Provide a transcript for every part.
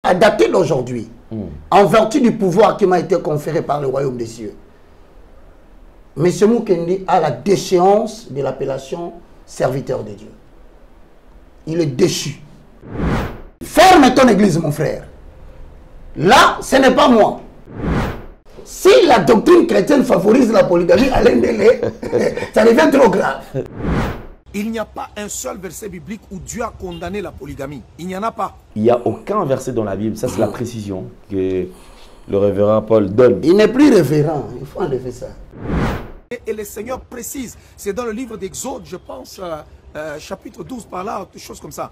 à dater d'aujourd'hui, en vertu du pouvoir qui m'a été conféré par le royaume des cieux, M. Mukendi a la déchéance de l'appellation serviteur de Dieu. Il est déchu. Ferme ton église, mon frère. Là, ce n'est pas moi. Si la doctrine chrétienne favorise la polygamie à l'Indélé, ça devient trop grave. Il n'y a pas un seul verset biblique où Dieu a condamné la polygamie. Il n'y en a pas. Il n'y a aucun verset dans la Bible. Ça, c'est la précision que le révérend Paul donne. Il n'est plus révérend. Il faut enlever ça. Et le Seigneur précise. C'est dans le livre d'Exode, je pense, chapitre 12 par là, quelque chose comme ça.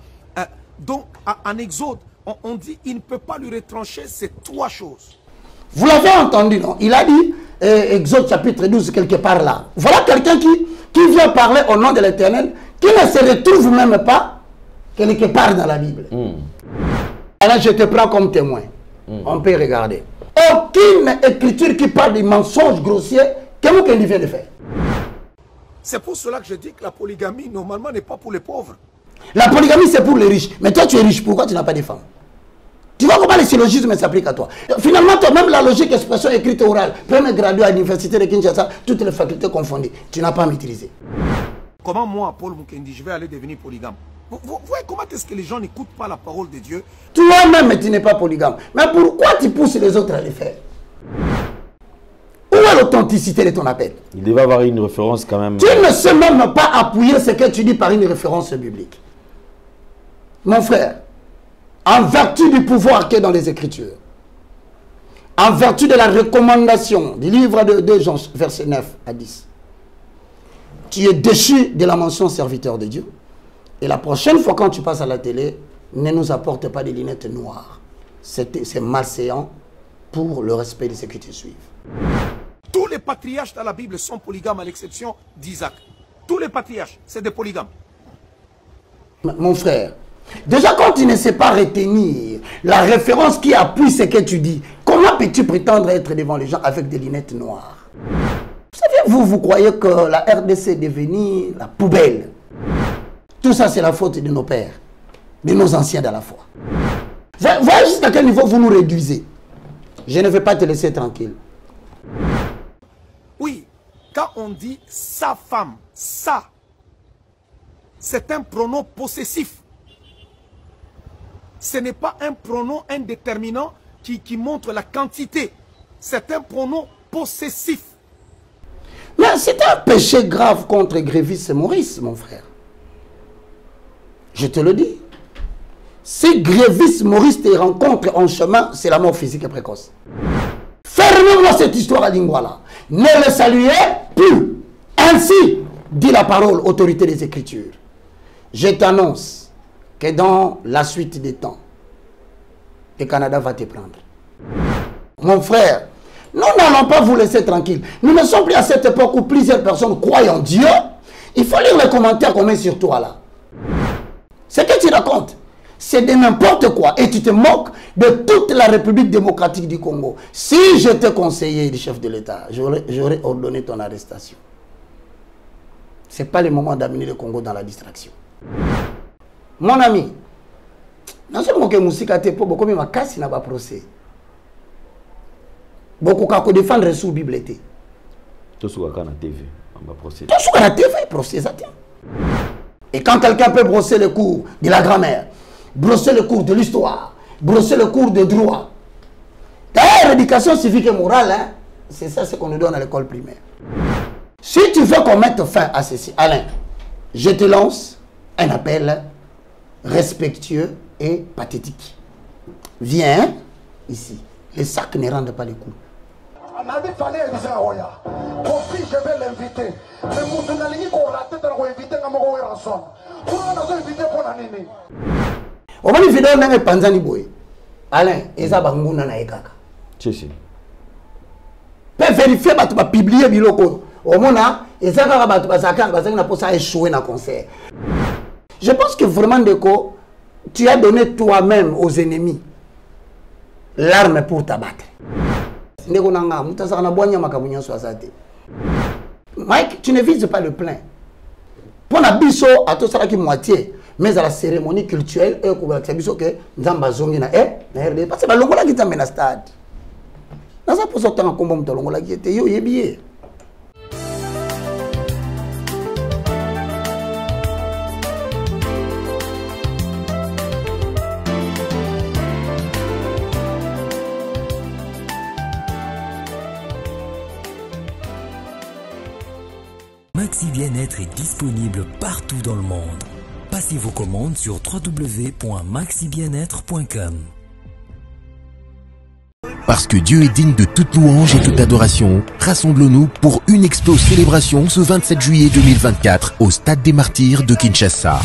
Donc, en Exode, on dit il ne peut pas lui retrancher ces trois choses. Vous l'avez entendu, non? Il a dit, Exode chapitre 12, quelque part là. Voilà quelqu'un qui vient parler au nom de l'Éternel, qui ne se retrouve même pas quelque part dans la Bible. Alors je te prends comme témoin. On peut regarder. Aucune écriture qui parle des mensonges grossiers que vous vient de faire. C'est pour cela que je dis que la polygamie, normalement, n'est pas pour les pauvres. La polygamie, c'est pour les riches. Mais toi, tu es riche. Pourquoi tu n'as pas de femmes? Tu vois comment les syllogismes s'appliquent à toi. Finalement, toi, même la logique, expression écrite orale, premier gradué à l'université de Kinshasa, toutes les facultés confondues, tu n'as pas maîtrisé. Comment moi, Paul Mukendi, je vais aller devenir polygame? Vous voyez comment est-ce que les gens n'écoutent pas la parole de Dieu? Toi-même, tu n'es pas polygame. Mais pourquoi tu pousses les autres à le faire? Où est l'authenticité de ton appel? Il devait avoir une référence quand même. Tu ne sais même pas appuyer ce que tu dis par une référence biblique. Mon frère, en vertu du pouvoir qui est dans les Écritures, en vertu de la recommandation du livre de 2 Jean, verset 9 à 10, tu es déchu de la mention serviteur de Dieu. Et la prochaine fois quand tu passes à la télé, ne nous apporte pas des lunettes noires. C'est malséant pour le respect de ceux qui te suivent. Tous les patriarches dans la Bible sont polygames à l'exception d'Isaac. Tous les patriarches, c'est des polygames. Mon frère, déjà quand tu ne sais pas retenir la référence qui appuie ce que tu dis, comment peux-tu prétendre être devant les gens avec des lunettes noires? Vous savez, vous croyez que la RDC est devenue la poubelle. Tout ça, c'est la faute de nos pères, de nos anciens dans la foi. Voyez jusqu'à quel niveau vous nous réduisez. Je ne vais pas te laisser tranquille. Oui, quand on dit sa femme, ça, c'est un pronom possessif. Ce n'est pas un pronom indéterminant qui montre la quantité. C'est un pronom possessif. Mais c'est un péché grave contre Grévis et Maurice, mon frère. Je te le dis. Si Grévis Maurice te rencontre en chemin, c'est la mort physique et précoce. Fermez-moi cette histoire à Lingwala. Ne le saluez plus. Ainsi dit la parole, autorité des Écritures. Je t'annonce que dans la suite des temps, le Canada va te prendre. Mon frère, nous n'allons pas vous laisser tranquille. Nous ne sommes plus à cette époque où plusieurs personnes croient en Dieu. Il faut lire les commentaires qu'on met sur toi là. Ce que tu racontes, c'est de n'importe quoi. Et tu te moques de toute la République démocratique du Congo. Si j'étais conseiller du chef de l'État, j'aurais ordonné ton arrestation. Ce n'est pas le moment d'amener le Congo dans la distraction. Mon ami, dans ce moment que Moussika te pour beaucoup de casse n'a pas procès. Beaucoup de défendre sous Bible. Tout ce qu'on a TV, on va procéder. Tout ce qu'on a TV, procès ça tient. Et quand quelqu'un peut brosser le cours de la grammaire, brosser le cours de l'histoire, brosser le cours de droit, d'ailleurs, l'éducation civique et morale, hein, c'est ça ce qu'on nous donne à l'école primaire. Si tu veux qu'on mette fin à ceci, Alain, je te lance un appel respectueux et pathétique. Viens ici. Les sacs ne rendent pas les coups. Je vais l'inviter. Mais vous n'allez pas rater de l'inviter à mon rançon. Vous n'allez inviter pour la nini. On va lui faire un panzani boy. Alain, et ça va vous n'en ekaka. Si. Peut vérifier, tu vas publier biloko. Au moins, et ça va va échouer dans le concert. Je pense que vraiment, Deko, tu as donné toi-même aux ennemis l'arme pour t'abattre. Mike, tu ne vises pas le plein. Pour la biso, à tout ça qui moitié. mais à la cérémonie culturelle et ko balakisa biso ke nzamba zongi na RD parce que balongola ki nzambe na stade naza poso tanga kombo muto longola ki ete yo yebiye. Maxi Bien-être est disponible partout dans le monde. Passez vos commandes sur www.maxibienêtre.com. Parce que Dieu est digne de toute louange et toute adoration, rassemblons-nous pour une explose célébration ce 27 juillet 2024 au Stade des Martyrs de Kinshasa.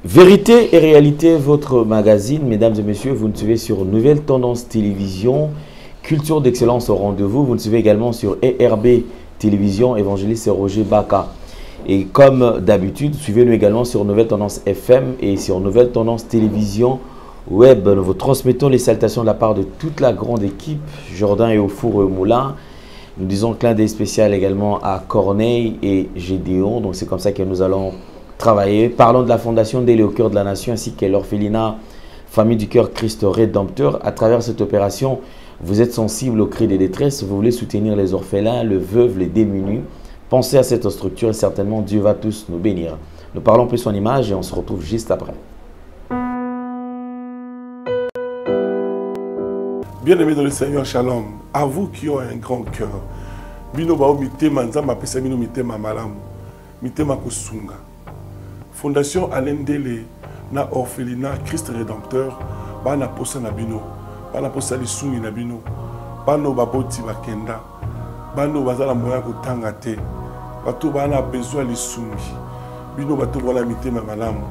Vérité et réalité, votre magazine, mesdames et messieurs, vous nous suivez sur Nouvelle Tendance Télévision, Culture d'Excellence au rendez-vous. Vous nous suivez également sur ERB Télévision, Évangéliste Roger Baka. Et comme d'habitude, suivez-nous également sur Nouvelle Tendance FM et sur Nouvelle Tendance Télévision Web. Nous vous transmettons les salutations de la part de toute la grande équipe, Jordan et Ofour et Moulin. Nous disons clin d'œil spécial également à Corneille et Gédéon. Donc c'est comme ça que nous allons travailler. Parlons de la Fondation Délé au cœur de la nation ainsi que l'orphelinat Famille du Cœur Christ Rédempteur. À travers cette opération, vous êtes sensible aux cris des détresses, vous voulez soutenir les orphelins, les veuves, les démunis. Pensez à cette structure et certainement Dieu va tous nous bénir. Nous parlons plus en image et on se retrouve juste après. Bien-aimés dans le Seigneur, shalom. À vous qui ont un grand cœur. Bino bao mitema nzamba pesa bino mitema malamu. Mitema kusunga. Fondation Alain Délé na orphelinat Christ Rédempteur bana posa na bino bana posa lisungi na bino bano baboti bakenda bano bazala moya kotanga te bato bana besoin lisungi bino bato wala mitema malamu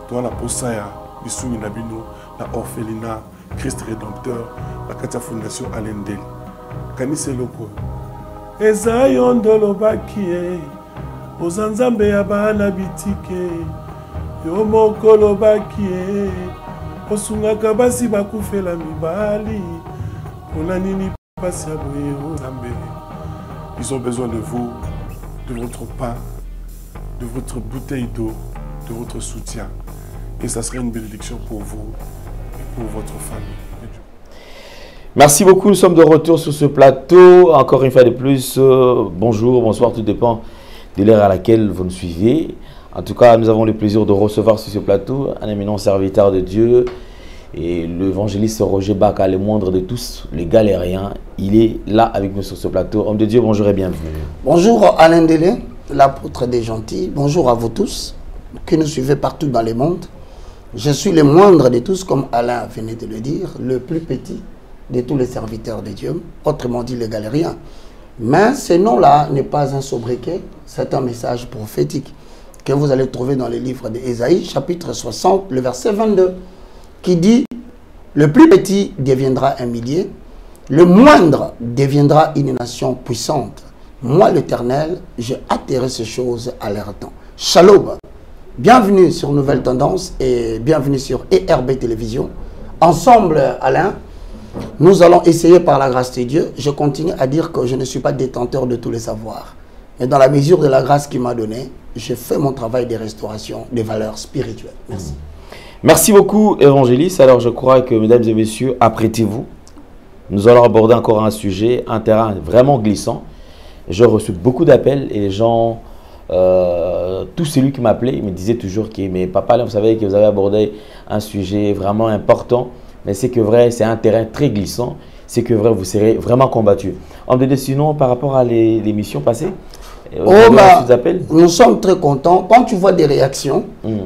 to na posa ya lisungi na bino na orphelinat Christ Rédempteur la kata Fondation Alain Délé kanise loko ezayo ndolo bakie Ozanzambe ya bana bitike yo mokolo bakie osungaka basi bakufela mibali pona nini basi aboye Ozambe. Ils ont besoin de vous, de votre pain, de votre bouteille d'eau, de votre soutien. Et ça serait une bénédiction pour vous et pour votre famille. Merci beaucoup, nous sommes de retour sur ce plateau. Encore une fois de plus, bonjour, bonsoir, tout dépend de l'heure à laquelle vous nous suivez. En tout cas, nous avons le plaisir de recevoir sur ce plateau un éminent serviteur de Dieu et l'évangéliste Roger Baka, le moindre de tous, le galérien. Il est là avec nous sur ce plateau. Homme de Dieu, bonjour et bienvenue. Bonjour Alain Délé, l'apôtre des gentils. Bonjour à vous tous qui nous suivez partout dans le monde. Je suis le moindre de tous, comme Alain venait de le dire, le plus petit de tous les serviteurs de Dieu, autrement dit le galérien. Mais ce nom-là n'est pas un sobriquet, c'est un message prophétique que vous allez trouver dans le livre d'Ésaïe, chapitre 60, le verset 22, qui dit « Le plus petit deviendra un millier, le moindre deviendra une nation puissante. Moi, l'Éternel, j'ai atterré ces choses à leur temps. » Shalom. Bienvenue sur Nouvelle Tendance et bienvenue sur ERB Télévision. Ensemble, Alain, nous allons essayer par la grâce de Dieu. Je continue à dire que je ne suis pas détenteur de tous les savoirs. Mais dans la mesure de la grâce qu'il m'a donnée, je fais mon travail de restauration des valeurs spirituelles. Merci. Merci beaucoup, évangéliste. Alors, je crois que, mesdames et messieurs, apprêtez-vous. Nous allons aborder encore un sujet, un terrain vraiment glissant. J'ai reçu beaucoup d'appels et les gens, tout celui qui m'appelait, il me disait toujours que, mais papa, là, vous savez que vous avez abordé un sujet vraiment important. Mais c'est que vrai, c'est un terrain très glissant. C'est que vrai, vous serez vraiment combattu. En deux, sinon, par rapport à l'émission passée, nous sommes très contents. Quand tu vois des réactions,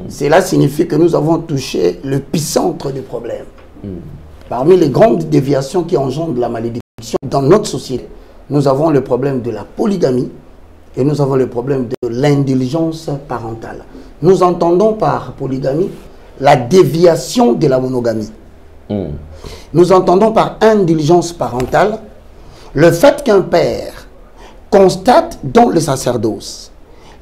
cela signifie que nous avons touché le picentre du problème. Parmi les grandes déviations qui engendrent la malédiction dans notre société, nous avons le problème de la polygamie et nous avons le problème de l'indulgence parentale. Nous entendons par polygamie la déviation de la monogamie. Nous entendons par indulgence parentale le fait qu'un père constate dans le sacerdoce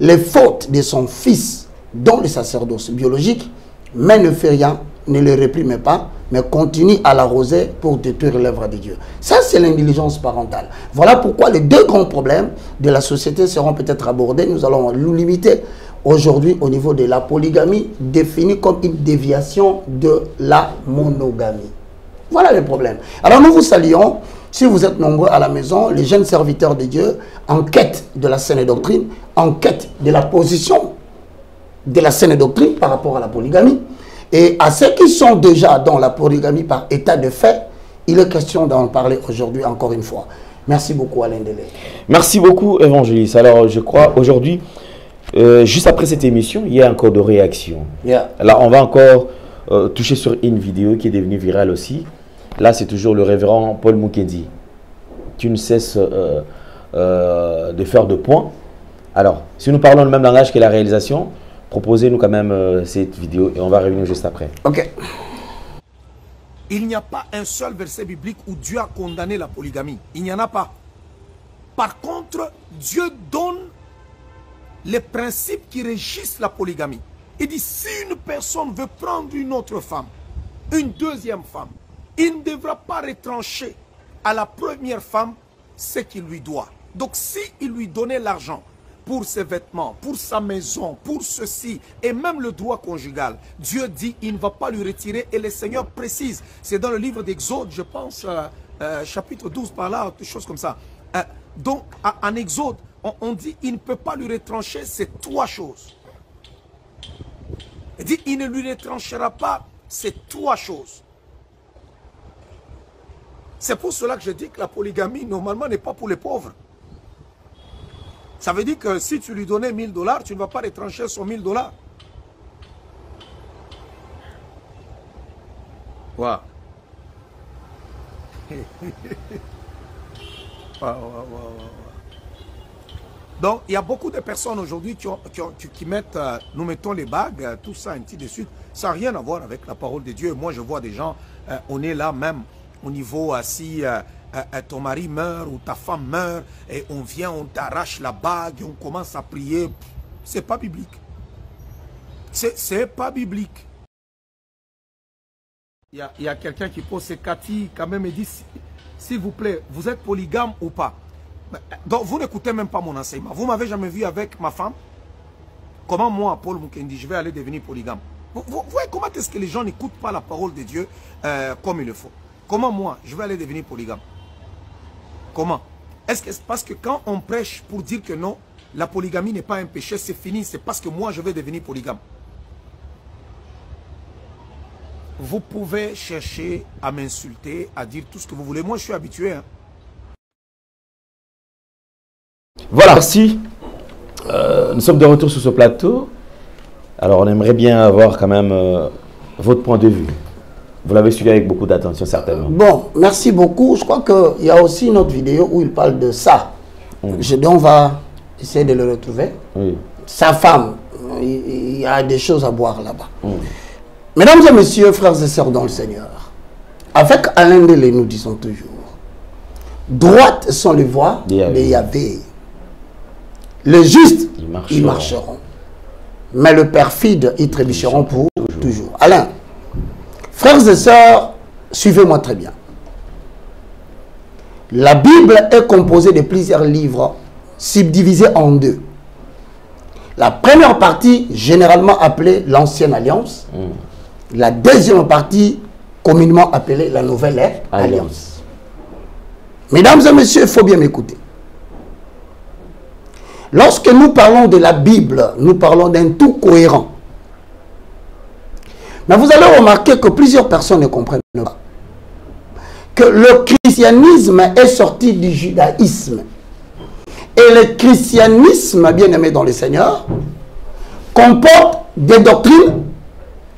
les fautes de son fils dans le sacerdoce biologique, mais ne fait rien, ne le réprime pas, mais continue à l'arroser pour détruire l'œuvre de Dieu. Ça, c'est l'indulgence parentale. Voilà pourquoi les deux grands problèmes de la société seront peut-être abordés. Nous allons nous limiter aujourd'hui au niveau de la polygamie, définie comme une déviation de la monogamie. Voilà le problème. Alors nous vous saluons, si vous êtes nombreux à la maison, les jeunes serviteurs de Dieu, en quête de la saine doctrine, en quête de la position de la saine doctrine par rapport à la polygamie. Et à ceux qui sont déjà dans la polygamie par état de fait, il est question d'en parler aujourd'hui encore une fois. Merci beaucoup Alain Delay. Merci beaucoup Évangéliste. Alors je crois aujourd'hui, juste après cette émission, il y a encore de réactions. Là on va encore toucher sur une vidéo qui est devenue virale aussi. Là c'est toujours le révérend Paul Mukendi. Tu ne cesses de faire de points. Alors si nous parlons le même langage que la réalisation, proposez-nous quand même cette vidéo et on va revenir juste après. Ok. Il n'y a pas un seul verset biblique où Dieu a condamné la polygamie. Il n'y en a pas. Par contre, Dieu donne les principes qui régissent la polygamie. Il dit, si une personne veut prendre une autre femme, une deuxième femme, il ne devra pas retrancher à la première femme ce qu'il lui doit. Donc, si il lui donnait l'argent pour ses vêtements, pour sa maison, pour ceci, et même le droit conjugal, Dieu dit, il ne va pas lui retirer, et le Seigneur précise, c'est dans le livre d'Exode, je pense, chapitre 12 par là, quelque chose comme ça. Donc, en Exode, on dit, il ne peut pas lui retrancher ces trois choses. Il dit, il ne lui retranchera pas ces trois choses. C'est pour cela que je dis que la polygamie, normalement, n'est pas pour les pauvres. Ça veut dire que si tu lui donnais 1000 $, tu ne vas pas retrancher son 1000 $. Wow. Donc, il y a beaucoup de personnes aujourd'hui qui mettent, nous mettons les bagues, tout ça, ainsi de suite. Ça n'a rien à voir avec la parole de Dieu. Moi, je vois des gens, on est là même au niveau si ton mari meurt ou ta femme meurt et on vient, on t'arrache la bague et on commence à prier. C'est pas biblique. C'est pas biblique. Il y a quelqu'un qui pose, c'est Cathy, quand même, et dit, s'il vous plaît, vous êtes polygame ou pas? Donc, vous n'écoutez même pas mon enseignement. Vous m'avez jamais vu avec ma femme? Comment moi, Paul Mukendi, je vais aller devenir polygame? Vous voyez comment est-ce que les gens n'écoutent pas la parole de Dieu comme il le faut? Comment moi, je vais aller devenir polygame? Comment? Est-ce que c'est parce que quand on prêche pour dire que non, la polygamie n'est pas un péché, c'est fini, c'est parce que moi, je vais devenir polygame? Vous pouvez chercher à m'insulter, à dire tout ce que vous voulez. Moi, je suis habitué. Hein. Voilà, merci. Nous sommes de retour sur ce plateau. Alors, on aimerait bien avoir quand même votre point de vue. Vous l'avez suivi avec beaucoup d'attention, certainement. Bon, merci beaucoup. Je crois qu'il y a aussi une autre vidéo où il parle de ça. On va essayer de le retrouver. Oui. Sa femme, il y a des choses à boire là-bas. Mesdames et messieurs, frères et sœurs dans le Seigneur, avec Alain Delay, nous disons toujours, droites sont les voies de Yahvé. Les justes, ils marcheront. Mais le perfide, ils trébucheront pour toujours. Alain, frères et sœurs, suivez-moi très bien. La Bible est composée de plusieurs livres subdivisés en deux. La première partie, généralement appelée l'Ancienne Alliance. La deuxième partie, communément appelée la Nouvelle Alliance. Mesdames et messieurs, il faut bien m'écouter. Lorsque nous parlons de la Bible, nous parlons d'un tout cohérent. Mais vous allez remarquer que plusieurs personnes ne comprennent pas que le christianisme est sorti du judaïsme. Et le christianisme, bien aimé dans le Seigneur, comporte des doctrines,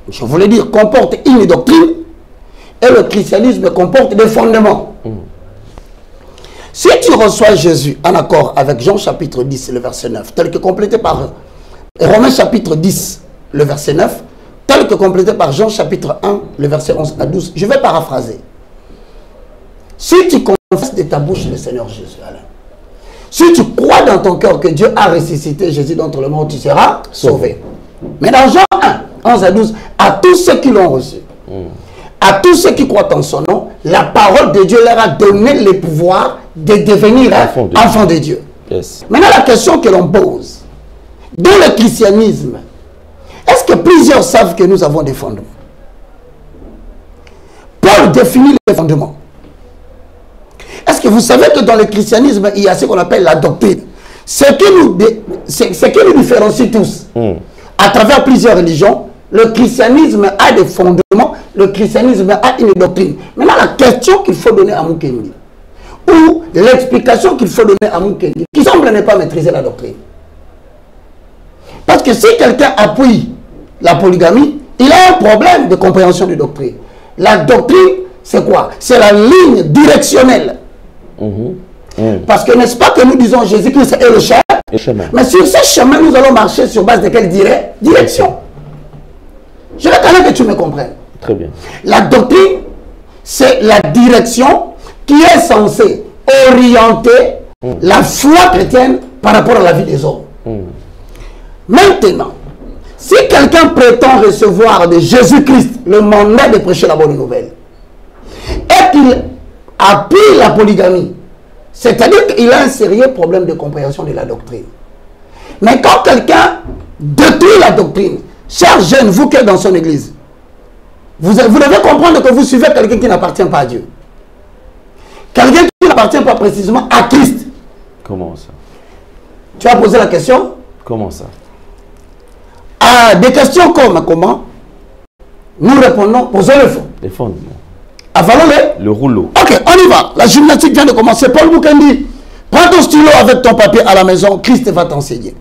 je voulais dire, comporte une doctrine, et le christianisme comporte des fondements. Si tu reçois Jésus en accord avec Jean chapitre 10, le verset 9, tel que complété par Romains chapitre 10, le verset 9, tel que complété par Jean chapitre 1, le verset 11 à 12. Je vais paraphraser. Si tu confesses de ta bouche le Seigneur Jésus, Alain, si tu crois dans ton cœur que Dieu a ressuscité Jésus d'entre les morts, tu seras sauvé. Mais dans Jean 1, 11 à 12, à tous ceux qui l'ont reçu, à tous ceux qui croient en son nom, la parole de Dieu leur a donné le pouvoir de devenir enfants de Dieu. Yes. Maintenant, la question que l'on pose, dans le christianisme, est-ce que plusieurs savent que nous avons des fondements? Paul définit les fondements. Est-ce que vous savez que dans le christianisme, il y a ce qu'on appelle la doctrine? Ce qui nous différencie tous. À travers plusieurs religions, le christianisme a des fondements, le christianisme a une doctrine. Maintenant, la question qu'il faut donner à Mukendi, ou l'explication qu'il faut donner à Mukendi, qui semble ne pas maîtriser la doctrine. Parce que si quelqu'un appuie la polygamie, il a un problème de compréhension de doctrine. La doctrine, c'est quoi? C'est la ligne directionnelle. Parce que n'est-ce pas que nous disons Jésus-Christ est le chemin? Mais sur ce chemin, nous allons marcher sur base de quelle direction? Je veux quand même que tu me comprennes. Très bien. La doctrine, c'est la direction qui est censée orienter la foi chrétienne par rapport à la vie des hommes. Maintenant, si quelqu'un prétend recevoir de Jésus-Christ le mandat de prêcher la bonne nouvelle, et qu'il appuie la polygamie, c'est-à-dire qu'il a un sérieux problème de compréhension de la doctrine. Mais quand quelqu'un détruit la doctrine, chers jeunes, vous qui êtes dans son église, vous devez comprendre que vous suivez quelqu'un qui n'appartient pas à Dieu. Quelqu'un qui n'appartient pas précisément à Christ. Comment ça? Tu as posé la question? Comment ça? À des questions comme comment? Nous répondons, posons le fond. Les fondements. Avalons le rouleau. Ok, on y va. La gymnastique vient de commencer. Paul Mukendi, prends ton stylo avec ton papier à la maison. Christ va t'enseigner.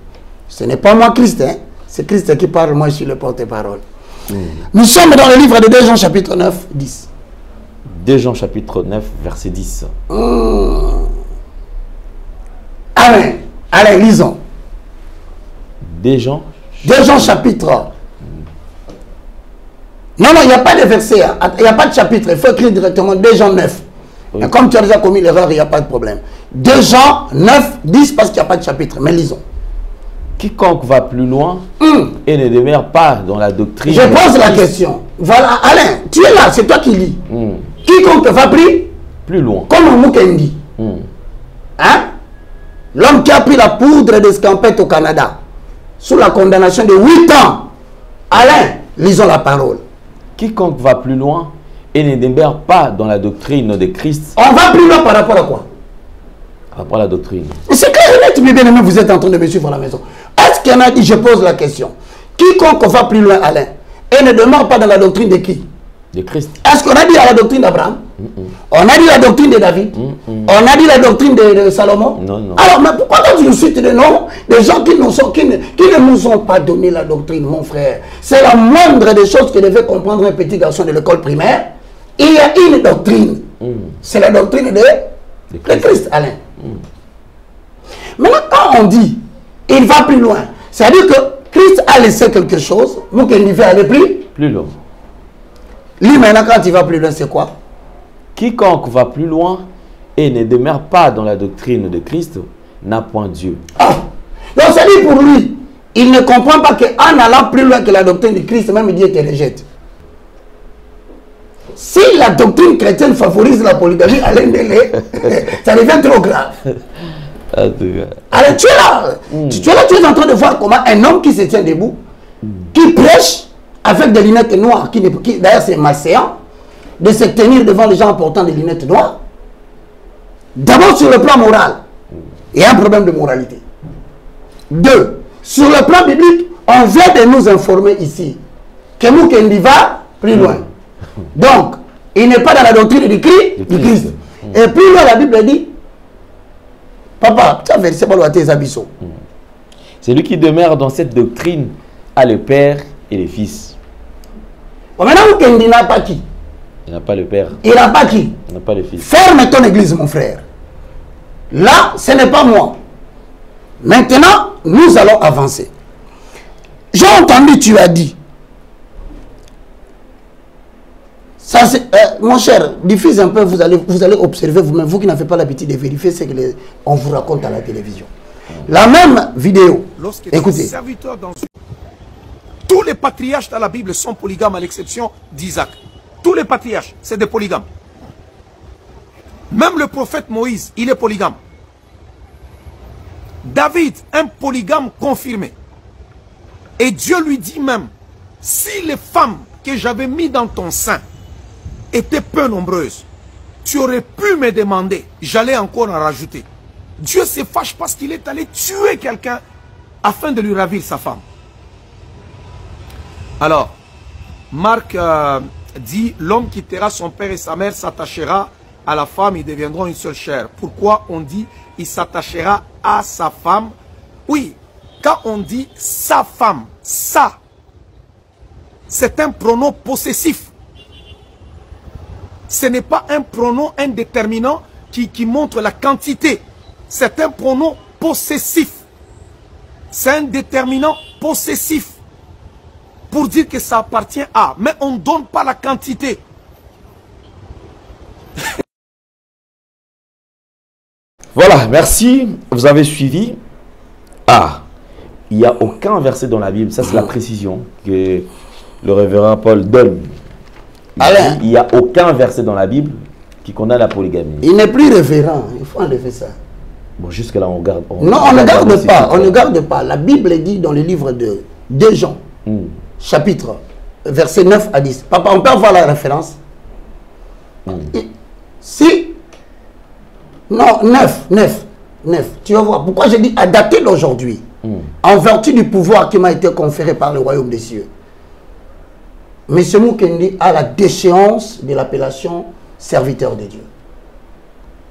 Ce n'est pas moi Christ, hein? C'est Christ qui parle, moi je suis le porte-parole. Nous sommes dans le livre de 2 Jean chapitre 9, 10. 2 Jean chapitre 9, verset 10. Amen. Allez, lisons. 2 Jean. 2 Jean chapitre. Non, il n'y a pas de verset, il n'y a pas de chapitre. Il faut écrire directement 2 Jean 9. Oui. Mais comme tu as déjà commis l'erreur, il n'y a pas de problème. 2 Jean 9, 10 parce qu'il n'y a pas de chapitre. Mais lisons. Quiconque va plus loin et ne demeure pas dans la doctrine. Je pose la question. Voilà, Alain, tu es là, c'est toi qui lis. Quiconque va plus loin. Comme Mukendi. Hein? L'homme qui a pris la poudre d'escampette au Canada, sous la condamnation de 8 ans. Alain, lisons la parole. Quiconque va plus loin et ne demeure pas dans la doctrine de Christ. On va plus loin par rapport à quoi? Par rapport à la doctrine. C'est clair et net, mes bien-aimés, vous êtes en train de me suivre à la maison. Est-ce qu'il y en a dit, je pose la question, quiconque va plus loin, Alain, et ne demeure pas dans la doctrine de qui? De Christ. Est-ce qu'on a dit à la doctrine d'Abraham? On a dit la doctrine de David? On a dit la doctrine de Salomon? Non. Alors, mais pourquoi quand tu nous cites des noms des gens qui ne nous ont pas donné la doctrine, mon frère? C'est la moindre des choses que devait comprendre un petit garçon de l'école primaire. Il y a une doctrine. C'est la doctrine de Christ, Alain. Maintenant, quand on dit il va plus loin, c'est-à-dire que Christ a laissé quelque chose, nous qu'il veut aller plus loin. Lui, maintenant, quand il va plus loin, c'est quoi? Quiconque va plus loin et ne demeure pas dans la doctrine de Christ n'a point Dieu. Ah. Donc, c'est-à-dire pour lui, il ne comprend pas qu'en allant plus loin que la doctrine de Christ, même Dieu te rejette. Si la doctrine chrétienne favorise la polygamie, Alain Délé, ça devient trop grave. Alors tu es là, tu es en train de voir comment un homme qui se tient debout, qui prêche avec des lunettes noires, qui d'ailleurs c'est malséant, de se tenir devant les gens en portant des lunettes noires. D'abord sur le plan moral, il y a un problème de moralité. 2, sur le plan biblique, on vient de nous informer ici que Mukendi va plus loin. Donc, il n'est pas dans la doctrine du Christ. Et puis là, la Bible dit, papa, tu as versé par tes habits. Celui qui demeure dans cette doctrine a le Père et le Fils. Bon, maintenant, Mukendi n'a pas qui? Il n'a pas le Père. Il n'a pas qui? Il n'a pas le Fils. Ferme ton église, mon frère. Là, ce n'est pas moi. Maintenant, nous allons avancer. J'ai entendu, tu as dit, Ça, mon cher, diffuse un peu, vous allez observer vous-même, vous qui n'avez pas l'habitude de vérifier ce qu'on vous raconte à la télévision. La même vidéo, écoutez. Tous les patriarches dans la Bible sont polygames à l'exception d'Isaac. Tous les patriarches, c'est des polygames. Même le prophète Moïse, il est polygame. David, un polygame confirmé. Et Dieu lui dit même, si les femmes que j'avais mis dans ton sein étaient peu nombreuses, tu aurais pu me demander, j'allais encore en rajouter. Dieu se fâche parce qu'il est allé tuer quelqu'un afin de lui ravir sa femme. Alors, Marc dit, l'homme quittera son père et sa mère, s'attachera à la femme, ils deviendront une seule chair. Pourquoi on dit, il s'attachera à sa femme? Oui, quand on dit sa femme, ça, c'est un pronom possessif. Ce n'est pas un pronom indéterminant qui montre la quantité. C'est un pronom possessif. C'est un déterminant possessif. Pour dire que ça appartient à. Mais on ne donne pas la quantité. Voilà, merci. Vous avez suivi. Ah, il n'y a aucun verset dans la Bible. Ça, c'est la précision que le révérend Paul donne. Il n'y a aucun verset dans la Bible qui condamne la polygamie. Il n'est plus révérend. Il faut enlever ça. Bon, jusque-là, on garde. Non, on ne garde pas. On ne garde pas. La Bible dit dans le livre de 2 Jean, chapitre, verset 9 à 10. Papa, on peut avoir la référence? Si. Non, 9. Tu vas voir. Pourquoi j'ai dit à dater d'aujourd'hui? En vertu du pouvoir qui m'a été conféré par le royaume des cieux. M. Mukendi a la déchéance de l'appellation serviteur de Dieu.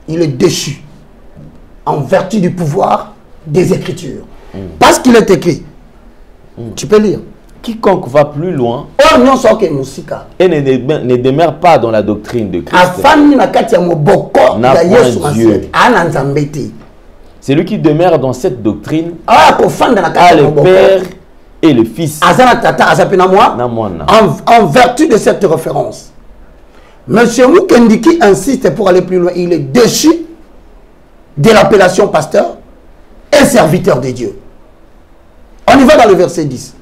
Il est déchu en vertu du pouvoir des Écritures. Parce qu'il est écrit. Tu peux lire. Quiconque va plus loin et ne demeure pas dans la doctrine de Christ. Celui qui demeure dans cette doctrine a le Père et le Fils. En vertu de cette référence, M. Mukendi qui insiste pour aller plus loin, il est déchu de l'appellation pasteur et serviteur de Dieu. On y va dans le verset 10.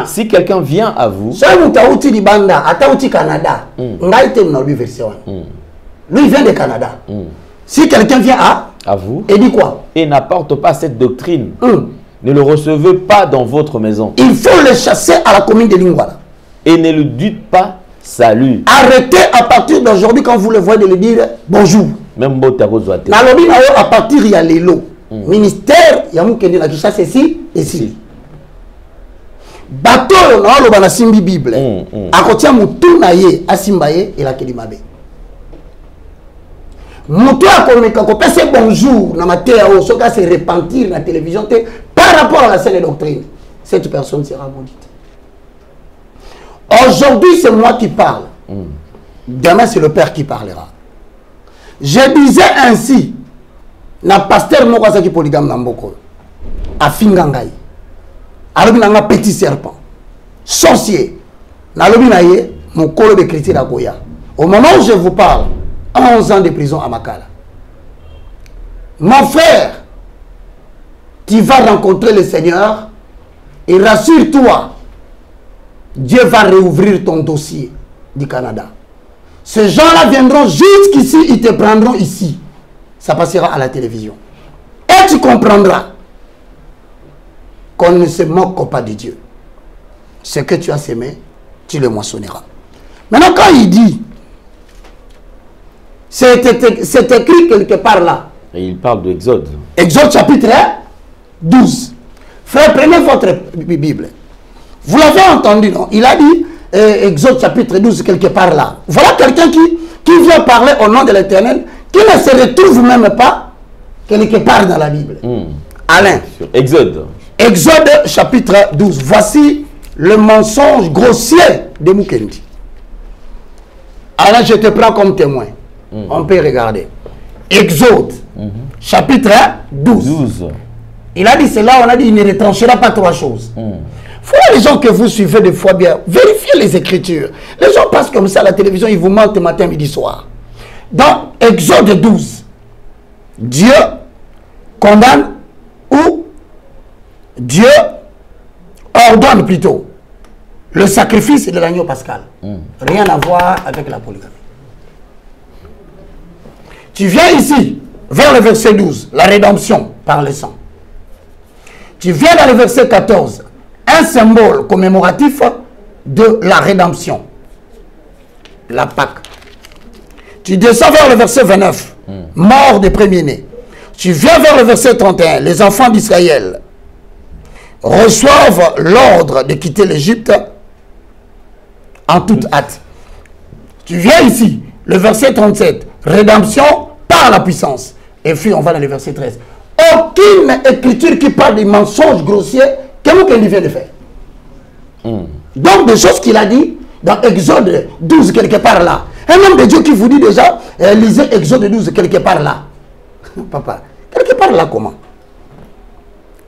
Si quelqu'un vient à vous, lui vient de Canada. Si quelqu'un vient à vous, et dit quoi? Et n'apporte pas cette doctrine, ne le recevez pas dans votre maison. Il faut le chasser à la commune de Lingwala. Et ne lui dites pas salut. Arrêtez à partir d'aujourd'hui quand vous le voyez de lui dire bonjour. Même à partir il y a les lots. Ministère, il y a Mukendi qui chasse ici et ici. Bateau, on a simbi Bible. À côté, moutou naye, asimbaye et la kelimabe. Moutou a communiqué, c'est bonjour, na matéa, au soka se repentir na télévision, par rapport à la saine doctrine. Cette personne sera maudite. Aujourd'hui, c'est moi qui parle. Demain, c'est le Père qui parlera. Je disais ainsi, na pasteur Mokwasaki polygame Namboko, à Fingangai. Alors, un petit serpent, sorcier, mon colo de chrétien à Goya. Au moment où je vous parle, 11 ans de prison à Makala. Mon frère, tu vas rencontrer le Seigneur et rassure-toi, Dieu va réouvrir ton dossier du Canada. Ces gens-là viendront jusqu'ici, ils te prendront ici. Ça passera à la télévision. Et tu comprendras qu'on ne se moque pas de Dieu. Ce que tu as semé, tu le moissonneras. Maintenant, quand il dit, c'est écrit quelque part là. Et il parle d'Exode. Exode chapitre 12. Frère, prenez votre Bible. Vous l'avez entendu, non? Il a dit, Exode chapitre 12, quelque part là. Voilà quelqu'un qui vient parler au nom de l'Éternel, qui ne se retrouve même pas quelque part dans la Bible. Alain. Exode. Exode chapitre 12. Voici le mensonge grossier de Mukendi. Alors je te prends comme témoin. On peut regarder. Exode chapitre 12. Il a dit cela, on a dit il ne retranchera pas trois choses. Voilà les gens que vous suivez des fois bien. Vérifiez les Écritures. Les gens passent comme ça à la télévision, ils vous mentent matin, midi, soir. Dans Exode 12, Dieu condamne ou Dieu ordonne plutôt le sacrifice de l'agneau pascal. Rien à voir avec la polygamie. Tu viens ici, vers le verset 12, la rédemption par le sang. Tu viens dans le verset 14, un symbole commémoratif de la rédemption, la Pâque. Tu descends vers le verset 29, mort des premiers-nés. Tu viens vers le verset 31, les enfants d'Israël reçoivent l'ordre de quitter l'Égypte en toute hâte. Tu viens ici, le verset 37, rédemption par la puissance. Et puis on va dans le verset 13. Aucune écriture qui parle des mensonges grossiers que Mukendi vient de faire. Donc des choses qu'il a dit dans Exode 12 quelque part là. Un homme de Dieu qui vous dit déjà, lisez Exode 12 quelque part là. Papa, quelque part là comment?